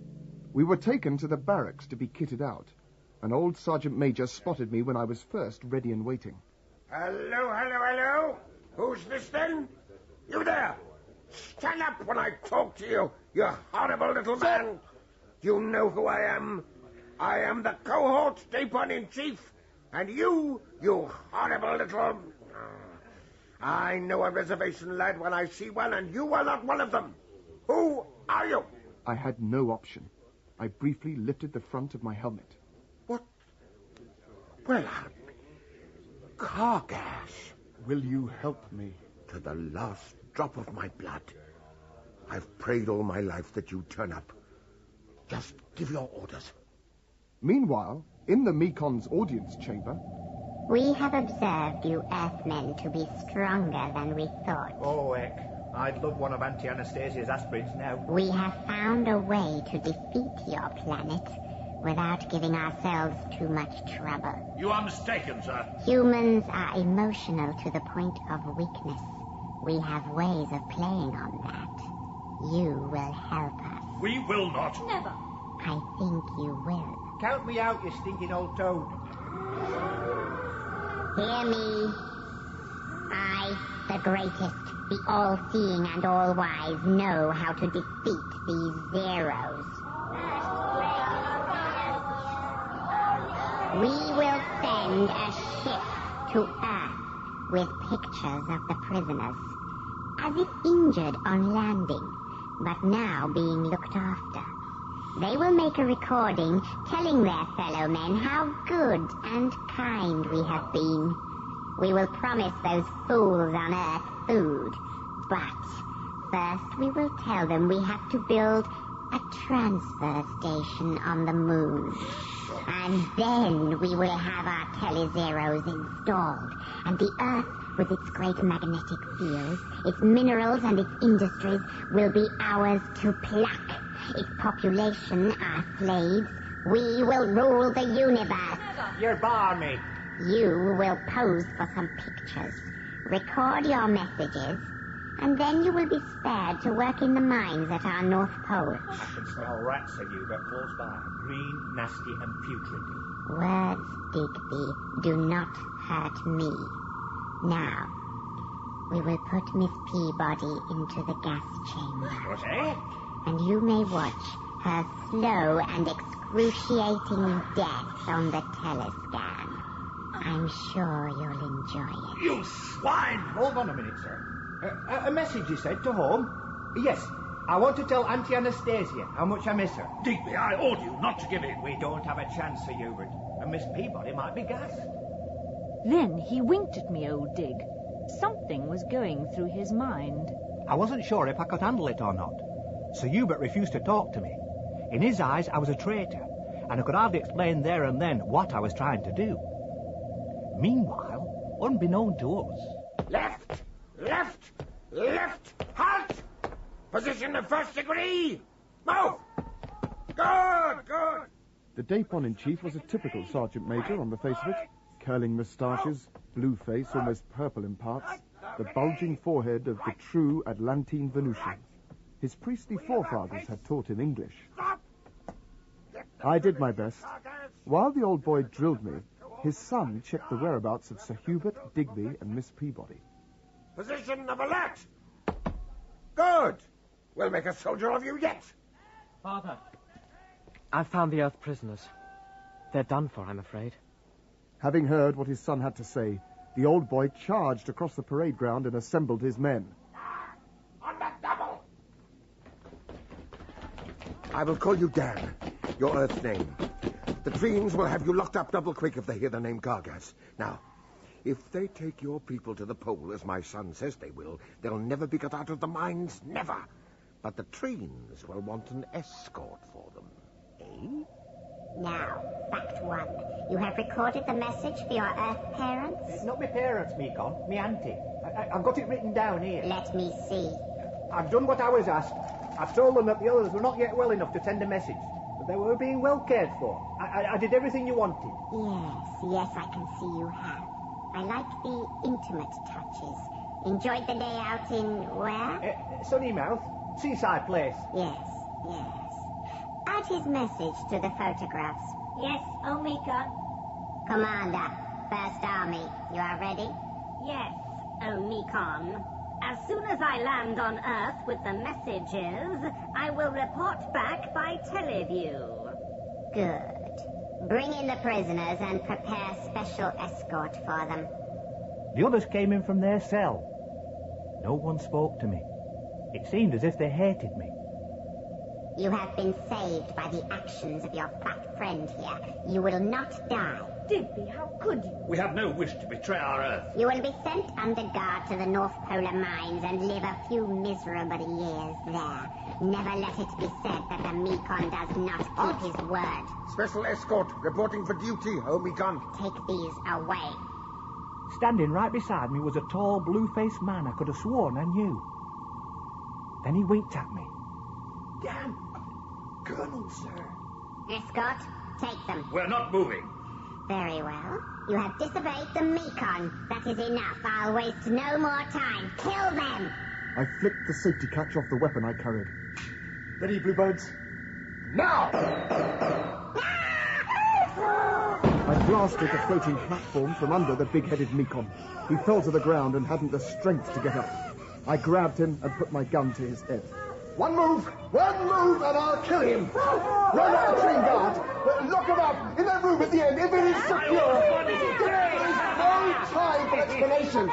We were taken to the barracks to be kitted out. An old sergeant major spotted me when I was first ready and waiting. Hello? Who's this then? You there! Stand up when I talk to you, you horrible little man! You know who I am. I am the cohort Dapon-in-Chief, and you horrible little... I know a reservation lad when I see one, and you are not one of them. Who are you? I had no option. I briefly lifted the front of my helmet. What? Well, Kargaz. Will you help me? To the last drop of my blood. I've prayed all my life that you turn up. Just give your orders. Meanwhile, in the Mekon's audience chamber... We have observed you Earthmen to be stronger than we thought. Oh, heck. I'd love one of Auntie Anastasia's aspirins now. We have found a way to defeat your planet without giving ourselves too much trouble. You are mistaken, sir. Humans are emotional to the point of weakness. We have ways of playing on that. You will help us. We will not. Never. I think you will. Count me out, you stinking old toad. Hear me. I, the greatest, the all-seeing and all-wise, know how to defeat these zeros. We will send a ship to Earth with pictures of the prisoners, as if injured on landing, but now being looked after. They will make a recording telling their fellow men how good and kind we have been. We will promise those fools on Earth food, but first we will tell them we have to build a transfer station on the moon. And then we will have our telezeros installed, and the Earth, with its great magnetic fields, its minerals and its industries, will be ours to pluck. Its population, our slaves, we will rule the universe. You're barmy. You will pose for some pictures, record your messages, and then you will be spared to work in the mines at our North Pole. I can smell rats of you got close by. Green, nasty, and putrid. Words, Digby, do not hurt me. Now, we will put Miss Peabody into the gas chamber. What, eh? And you may watch Her slow and excruciating death on the telescan. I'm sure you'll enjoy it. You swine! Hold on a minute, sir. A message, you said, to home? Yes. I want to tell Auntie Anastasia how much I miss her. Digby, I order you not to give in. We don't have a chance, Sir Hubert. And Miss Peabody might be gassed. Then he winked at me, old Dig. Something was going through his mind. I wasn't sure if I could handle it or not. Sir Hubert refused to talk to me. In his eyes, I was a traitor, and I could hardly explain there and then what I was trying to do. Meanwhile, unbeknown to us... Left! Left! Left! Halt! Position of first degree! Move! Good! Good! The Dapon-in-Chief was a typical Sergeant Major on the face of it. Curling moustaches, blue face, almost purple in parts, the bulging forehead of the true Atlantine Venusian. His priestly forefathers had taught him English. I did my best. While the old boy drilled me, his son checked the whereabouts of Sir Hubert, Digby, and Miss Peabody. Position of alert! Good! We'll make a soldier of you yet! Father, I've found the Earth prisoners. They're done for, I'm afraid. Having heard what his son had to say, the old boy charged across the parade ground and assembled his men. On the double! I will call you Dan, your Earth name. The Treens will have you locked up double quick if they hear the name Gargas. Now, if they take your people to the pole, as my son says they will, they'll never be got out of the mines, never. But the Treens will want an escort for them, eh? Now, fact one. You have recorded the message for your Earth parents? It's not my parents, Meekon. Me auntie. I've got it written down here. Let me see. I've done what I was asked. I've told them that the others were not yet well enough to send a message, but they were being well cared for. I did everything you wanted. Yes, I can see you have. I like the intimate touches. Enjoyed the day out in where? Sunnymouth. Seaside place. Yes. Add his message to the photographs. Yes, Omicron. Commander, First Army, you are ready? Yes, Omicron. As soon as I land on Earth with the messages, I will report back by teleview. Good. Bring in the prisoners and prepare special escort for them. The others came in from their cell. No one spoke to me. It seemed as if they hated me. You have been saved by the actions of your fat friend here. You will not die. Digby, how could you? We have no wish to betray our Earth. You will be sent under guard to the North Polar mines and live a few miserable years there. Never let it be said that the Mekon does not keep his word. Special escort reporting for duty, Omicron. Take these away. Standing right beside me was a tall, blue-faced man I could have sworn I knew. Then he winked at me. Damn! Colonel, sir. Escort, take them. We're not moving. Very well. You have disobeyed the Mekon. That is enough. I'll waste no more time. Kill them! I flicked the safety catch off the weapon I carried. Ready, Bluebirds? Now! I blasted the floating platform from under the big-headed Mekon. He fell to the ground and hadn't the strength to get up. I grabbed him and put my gun to his head. One move, and I'll kill him. Run out the train guard. Lock him up in that room at the end. If it is secure, there is no time for explanations.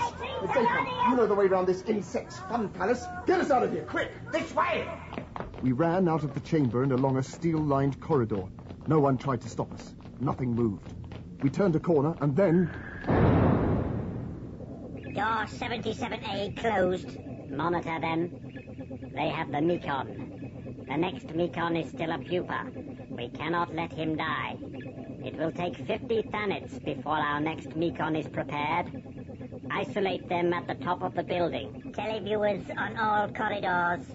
Dapon, you know the way around this insect's fun palace. Get us out of here, quick. This way. We ran out of the chamber and along a steel-lined corridor. No one tried to stop us. Nothing moved. We turned a corner, and then... Door 77A closed. Monitor them. They have the Mekon. The next Mekon is still a pupa. We cannot let him die. It will take 50 Thanets before our next Mekon is prepared. Isolate them at the top of the building. Televiewers on all corridors.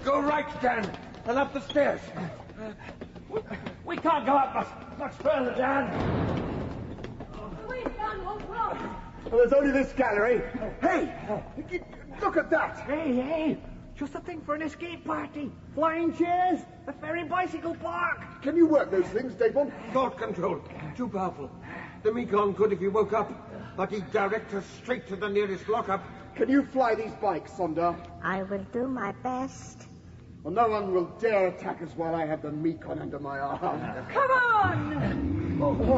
Go right, Dan, and up the stairs. We can't go up much further, Dan. Well, there's only this gallery. Hey, look at that. Hey, just a thing for an escape party. Flying chairs, a ferry bicycle park. Can you work those things, Dapon? Thought control. Too powerful. The Mekon could if he woke up. but he'd direct us straight to the nearest lockup. Can you fly these bikes, Sonder? I will do my best. Well, no one will dare attack us while I have the Mekon under my arm. Come on! All aboard!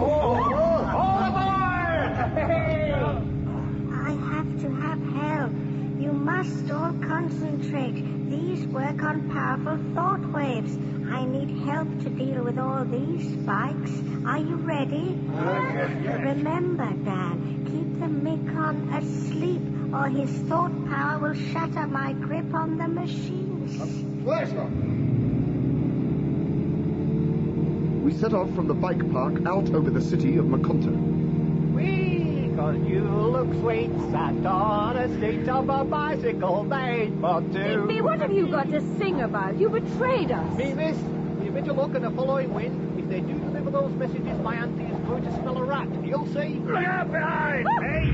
I have to have help. You must all concentrate. These work on powerful thought waves. I need help to deal with all these spikes. Are you ready? Remember, Dan, keep the Mekon asleep, or his thought power will shatter my grip on the machines. Pleasure. We set off from the bike park out over the city of Maconta. Because you look sweet, sat on a seat of a bicycle made for two. Digby, what have you got to sing about? You betrayed us. Me, miss, you better look in the following wind. If they do deliver those messages, my auntie is going to smell a rat. You'll see. Look out behind! Hey!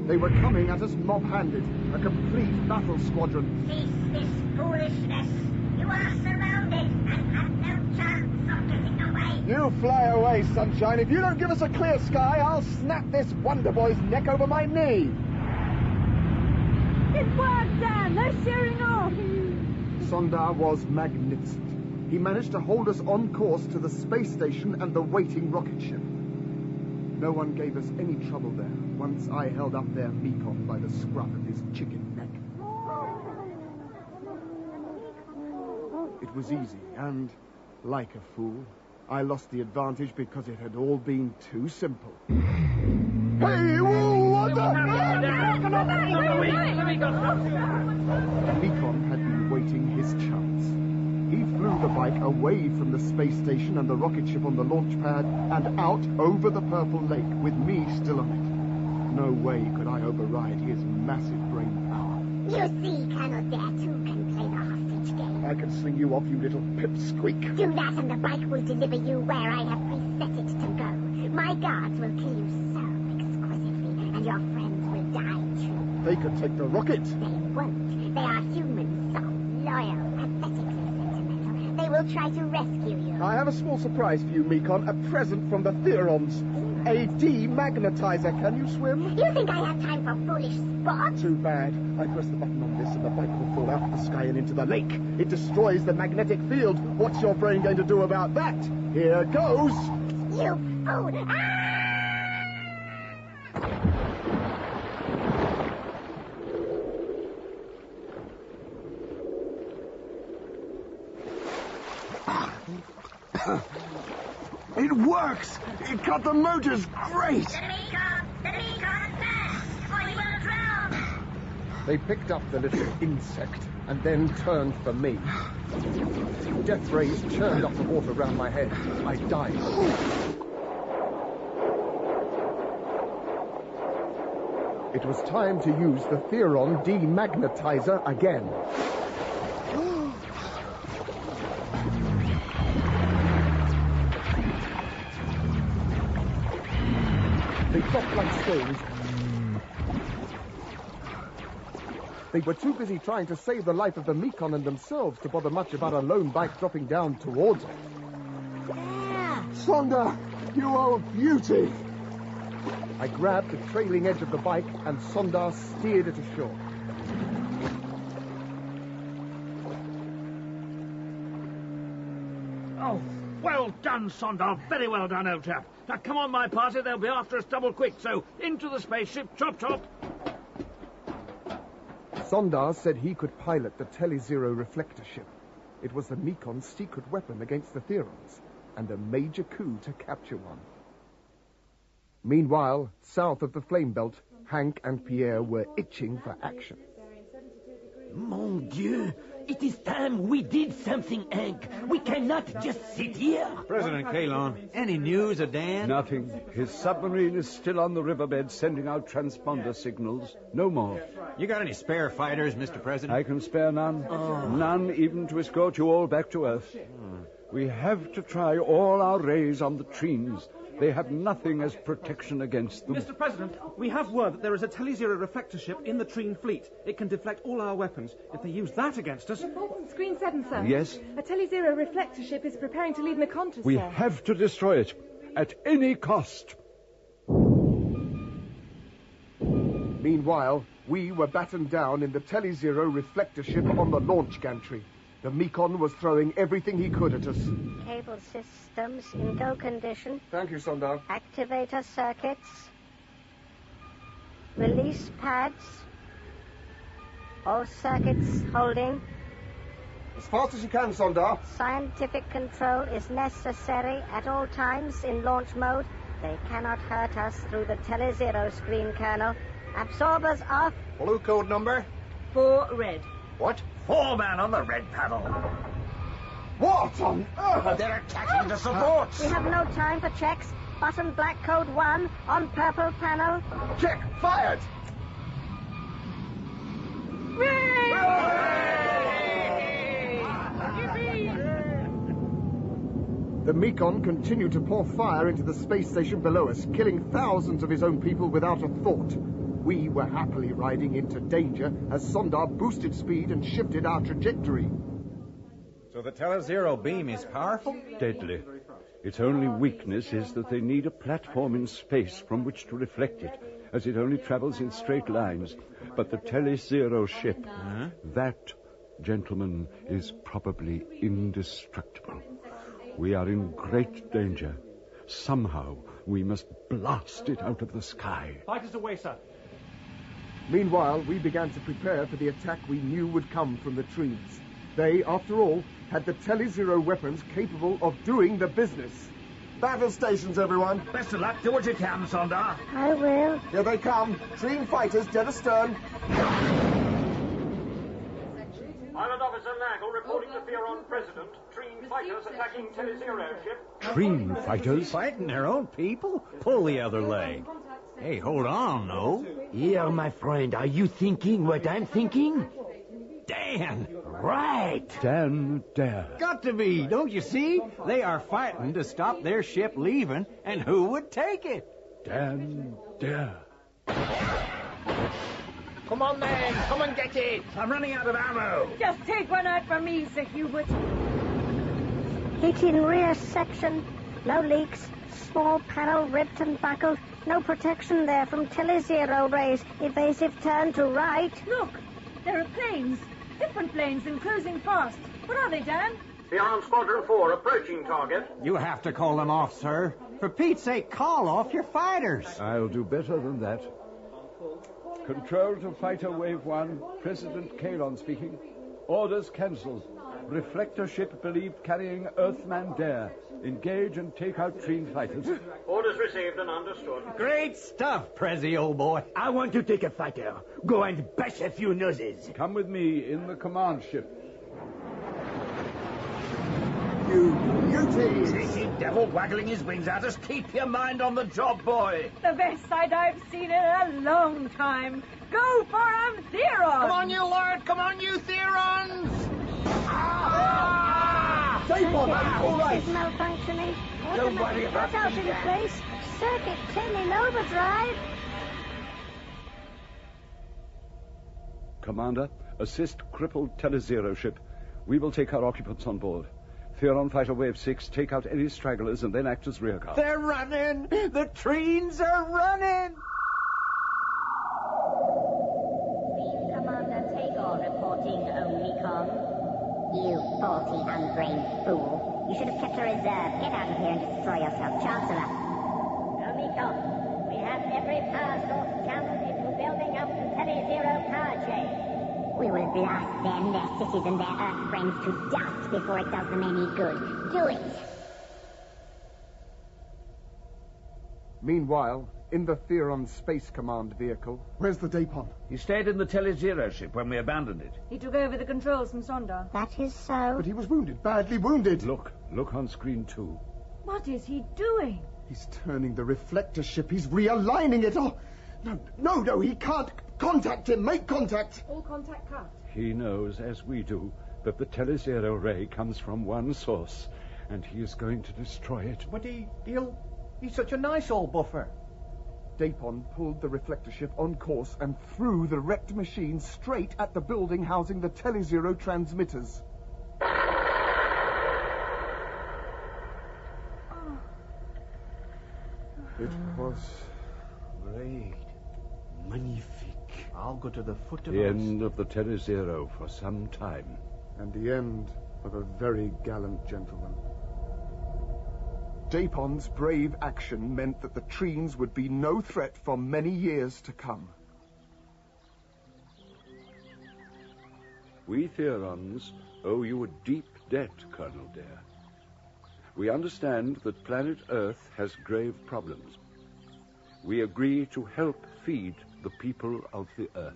They were coming at us mob-handed, a complete battle squadron. Cease this foolishness. You are surrounded and have no chance of getting away. You fly away, Sunshine. If you don't give us a clear sky, I'll snap this Wonder Boy's neck over my knee. It worked, Dan. They're shearing off. Sondar was magnificent. He managed to hold us on course to the space station and the waiting rocket ship. No one gave us any trouble there once I held up their Mekon by the scruff of his chicken neck. It was easy, and, like a fool, I lost the advantage because it had all been too simple. Hey, whoa, what the... Mekon had been waiting his chance. He flew the bike away from the space station and the rocket ship on the launch pad and out over the Purple Lake with me still on it. No way could I override his massive brain power. You see, Colonel Dare 2 can play the hostage game. I can sling you off, you little pipsqueak. Do that and the bike will deliver you where I have preset it to go. My guards will kill you so exquisitely, and your friends will die too. They could take the rocket. They won't. They are humans, so loyal, pathetically sentimental. They will try to rescue you. I have a small surprise for you, Mekon. A present from the Theorons. A demagnetizer. Can you swim? You think I have time for foolish sport? Too bad. I press the button on this and the bike will fall out of the sky and into the lake. It destroys the magnetic field. What's your brain going to do about that? Here goes. You fool! It works! It cut the motors great! The Mekon fast, or you will drown! They picked up the little insect and then turned for me. Death rays churned off the water around my head. I died. It was time to use the Theron demagnetizer again. They dropped like stones. They were too busy trying to save the life of the Mekon and themselves to bother much about a lone bike dropping down towards it. Yeah. Sonda, you old beauty! I grabbed the trailing edge of the bike and Sondar steered it ashore. Oh, well done, Sondar. Very well done, old chap. Now, come on, my party. They'll be after us double quick, so into the spaceship. Chop, chop. Sondar said he could pilot the Tele-Zero reflector ship. It was the Mekon's secret weapon against the Theorons, and a major coup to capture one. Meanwhile, south of the Flame Belt, Hank and Pierre were itching for action. Mon Dieu! It is time we did something, Hank. We cannot just sit here. President Kalon, any news of Dan? Nothing. His submarine is still on the riverbed sending out transponder signals. No more. You got any spare fighters, Mr. President? I can spare none. None even to escort you all back to Earth. We have to try all our rays on the Treens. They have nothing as protection against them. Mr. President, we have word that there is a Tele-Zero reflector ship in the Treen fleet. It can deflect all our weapons. If they use that against us... Screen 7, sir. Yes? A Tele-Zero reflector ship is preparing to leave Maconta, We sir. have to destroy it at any cost. Meanwhile, we were battened down in the Telezero reflector ship on the launch gantry. The Mekon was throwing everything he could at us. Cable systems in go condition. Thank you, Sondar. Activator circuits. Release pads. All circuits holding. As fast as you can, Sondar. Scientific control is necessary at all times in launch mode. They cannot hurt us through the Telezero screen, Colonel. Absorbers off. Blue code number? 4 red. What? 4 man on the red panel. What on earth? They're attacking the supports. We have no time for checks. Button black code 1 on purple panel. Check. Fired. The Mekon continued to pour fire into the space station below us, killing thousands of his own people without a thought. We were happily riding into danger as Sondar boosted speed and shifted our trajectory. So the Telezero beam is powerful? Deadly. Its only weakness is that they need a platform in space from which to reflect it, as it only travels in straight lines. But the Telezero ship, that, gentlemen, is probably indestructible. We are in great danger. Somehow we must blast it out of the sky. Fighters away, sir. Meanwhile, we began to prepare for the attack we knew would come from the trees. They, after all, had the Telezero weapons capable of doing the business. Battle stations, everyone. Best of luck. Do what you can, Sondar. I will. Here they come. Treen fighters dead astern. Pilot Officer Nagel reporting to Theron President. Treen fighters attacking Telezero ship. Treen fighters? Fighting their own people? Pull the other leg. Hey, hold on, no. Here, my friend, are you thinking what I'm thinking? Dan! Right! Dan Dare. Got to be, don't you see? They are fighting to stop their ship leaving, and who would take it? Dan Dare. Come on, then. Come and get it. I'm running out of ammo. Just take one out for me, Sir Hubert. Heating rear section. No leaks. Small panel ripped and buckled. No protection there from Telezero rays. Evasive turn to right. Look, there are planes. Different planes and cruising fast. What are they, Dan? Beyond Squadron 4, approaching target. You have to call them off, sir. For Pete's sake, call off your fighters. I'll do better than that. Control to Fighter Wave 1, President Kalon speaking. Orders cancelled. Reflector ship believed carrying Earthman Dare. Engage and take out Treen fighters. Orders received and understood. Great stuff, Prezi, old boy. I want to take a fighter. Go and bash a few noses. Come with me in the command ship. You beauties! Cheeky devil waggling his wings at us. Keep your mind on the job, boy. The best sight I've seen in a long time. Go for 'em, Theron! Come on, you Lord. Come on, you Therons. Dapon, all right. Is malfunctioning. Don't worry about Automatic me, cutout in Dan. place. Circuit 10 in overdrive. Commander, assist crippled Telezero ship. We will take our occupants on board. Theron Fighter Wave 6, take out any stragglers and then act as rear guard. They're running. The Treens are running. Field Commander Tagore reporting, Omicron. You faulty, unbrained fool. You should have kept a reserve. Get out of here and destroy yourself. Chancellor. Omicron, we have every power source channeled into building up the Telezero power chain. We will blast them, their cities, and their Earth friends to dust before it does them any good. Do it! Meanwhile, in the Theron Space Command vehicle... Where's the Dapon? He stayed in the Telezero ship when we abandoned it. He took over the controls from Sondar. That is so. But he was wounded, badly wounded. Look on screen 2. What is he doing? He's turning the reflector ship. He's realigning it. Oh, no, he can't. Contact him. Make contact. All contact cut. He knows, as we do, that the Telezero ray comes from one source, and he is going to destroy it. But he's such a nice old buffer. Dapon pulled the reflector ship on course and threw the wrecked machine straight at the building housing the Telezero transmitters. It was Great. Magnifique. I'll go to the foot of The Earth. end of the Telezero for some time. And the end of a very gallant gentleman. Dapon's brave action meant that the Treens would be no threat for many years to come. We Theorons owe you a deep debt, Colonel Dare. We understand that planet Earth has grave problems. We agree to help feed the people of the Earth.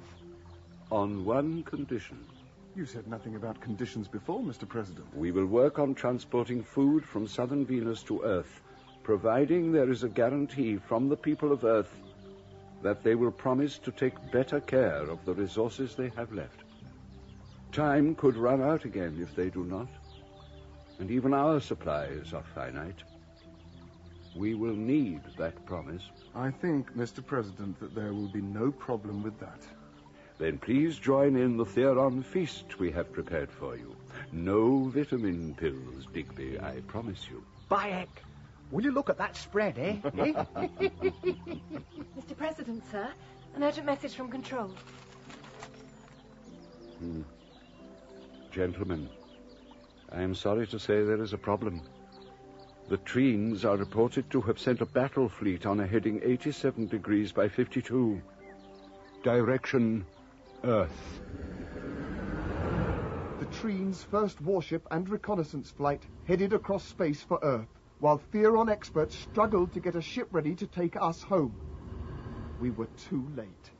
On one condition. You said nothing about conditions before, Mr. President. We will work on transporting food from southern Venus to Earth, providing there is a guarantee from the people of Earth that they will promise to take better care of the resources they have left. Time could run out again if they do not, and even our supplies are finite. We will need that promise. I think, Mr. President, that there will be no problem with that. Then please join in the Theron feast we have prepared for you. No vitamin pills, Digby, I promise you. Bayek, will you look at that spread, eh? Mr. President, sir, an urgent message from Control. Gentlemen, I am sorry to say there is a problem. The Treens are reported to have sent a battle fleet on a heading 87 degrees by 52. Direction, Earth. The Treens' first warship and reconnaissance flight headed across space for Earth, while Theron experts struggled to get a ship ready to take us home. We were too late.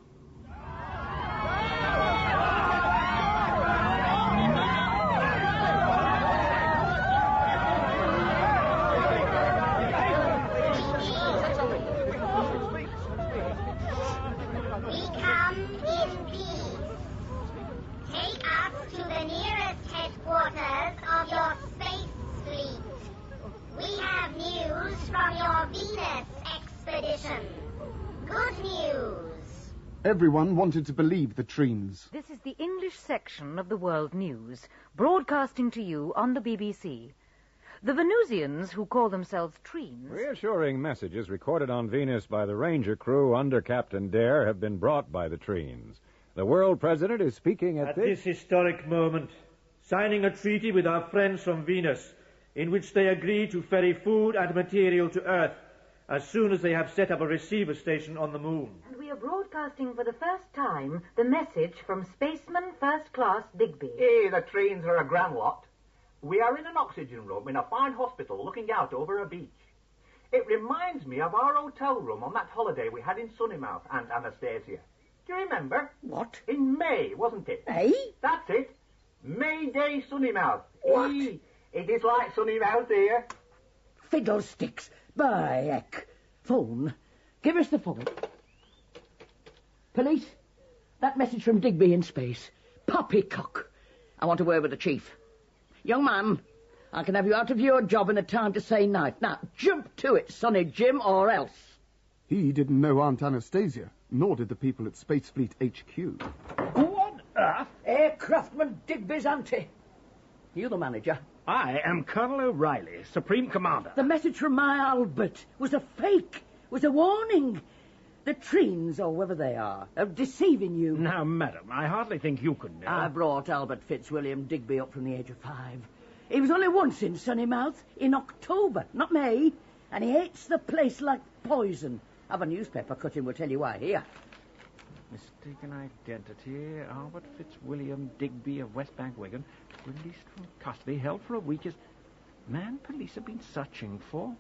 Everyone wanted to believe the Treens. This is the English section of the World News, broadcasting to you on the BBC. The Venusians, who call themselves Treens... Reassuring messages recorded on Venus by the Ranger crew under Captain Dare have been brought by the Treens. The world president is speaking at this historic moment, signing a treaty with our friends from Venus, in which they agree to ferry food and material to Earth as soon as they have set up a receiver station on the moon. And we are broadcasting for the first time the message from Spaceman First Class Digby. Hey, the Treens are a grand lot. We are in an oxygen room in a fine hospital looking out over a beach. It reminds me of our hotel room on that holiday we had in Sunnymouth, Aunt Anastasia. Do you remember? What? In May, wasn't it? Eh? That's it. May Day Sunnymouth. What? It is like Sunnymouth here. Fiddlesticks. By heck. Phone. Give us the phone. Police? That message from Digby in space. Poppycock. I want a word with the chief. Young man, I can have you out of your job in the time to say night. Now, jump to it, Sonny Jim, or else. He didn't know Aunt Anastasia, nor did the people at Space Fleet HQ. Who on earth? Aircraftman Digby's auntie. You the manager? I am Colonel O'Reilly, Supreme Commander. The message from my Albert was a fake, was a warning. The Treens, or whoever they are deceiving you. Now, madam, I hardly think you can know. I brought Albert Fitzwilliam Digby up from the age of 5. He was only once in Sunnymouth, in October, not May, and he hates the place like poison. Have a newspaper cutting will tell you why here. Mistaken identity, Albert Fitzwilliam Digby of West Bank, Wigan, released from custody, held for a week as man police have been searching for.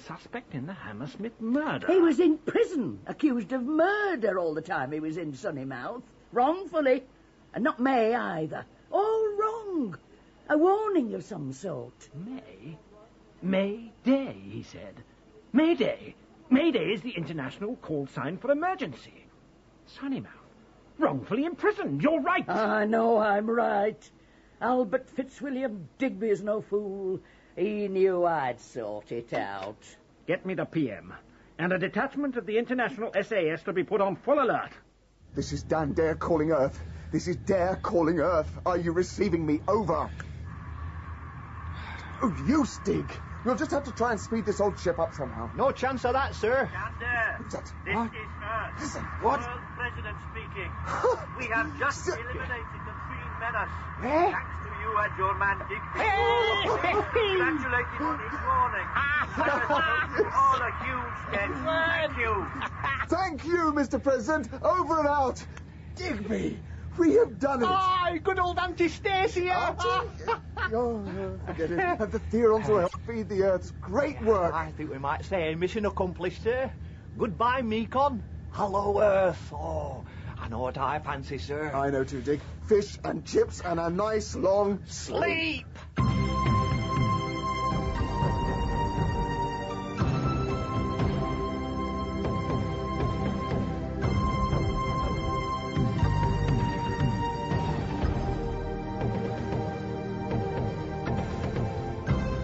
Suspect in the Hammersmith murder. He was in prison, accused of murder all the time he was in Sunnymouth. Wrongfully. And not May either. All wrong. A warning of some sort. May? May Day, he said. May Day. May Day is the international call sign for emergency. Sunnymouth. Wrongfully imprisoned. You're right. I know I'm right. Albert Fitzwilliam Digby is no fool. He knew I'd sort it out. Get me the PM. And a detachment of the International SAS to be put on full alert. This is Dan Dare calling Earth. This is Dare calling Earth. Are you receiving me? Over. Oh, you, Stig. You'll just have to try and speed this old ship up somehow. No chance of that, sir. Dan Dare, What's that? this Huh? is Listen, what? World President speaking. We have just eliminated the Treen menace. Eh? Thanks to you and your man Digby. Hey! Congratulate him on his warning. All a huge debt. Thank you. Thank you, Mr. President. Over and out. Digby, we have done it. Aye, good old Auntie Stacy. Oh, forget it. And the Theorons will help feed the Earth. Great work. I think we might say mission accomplished, sir. Goodbye, Mekon. Hello, Earth. Oh, I know what I fancy, sir. I know too, Dig. Fish and chips and a nice long sleep.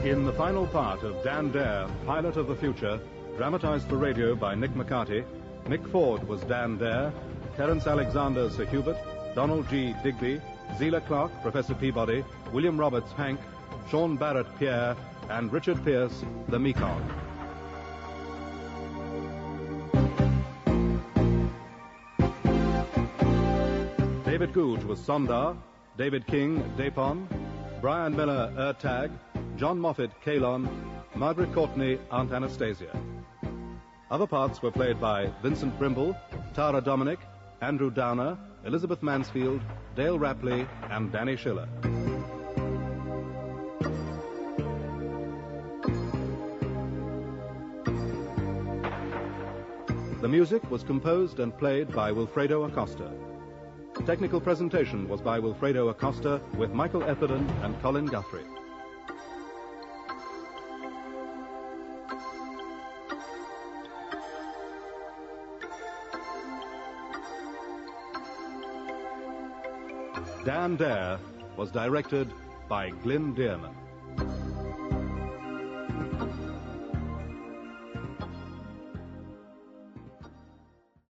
In the final part of Dan Dare, Pilot of the Future, dramatized for radio by Nick McCarty, Mick Ford was Dan Dare, Terence Alexander Sir Hubert, Donald G. Digby, Zela Clark Professor Peabody, William Roberts Hank, Sean Barrett Pierre, and Richard Pierce the Mekong. David Googe was Sondar, David King Dapon, Brian Miller Ertag, John Moffat Kalon, Margaret Courtney Aunt Anastasia. Other parts were played by Vincent Brimble, Tara Dominic, Andrew Downer, Elizabeth Mansfield, Dale Rapley, and Danny Schiller. The music was composed and played by Wilfredo Acosta. Technical presentation was by Wilfredo Acosta with Michael Etherden and Colin Guthrie. Dan Dare was directed by Glyn Dearman.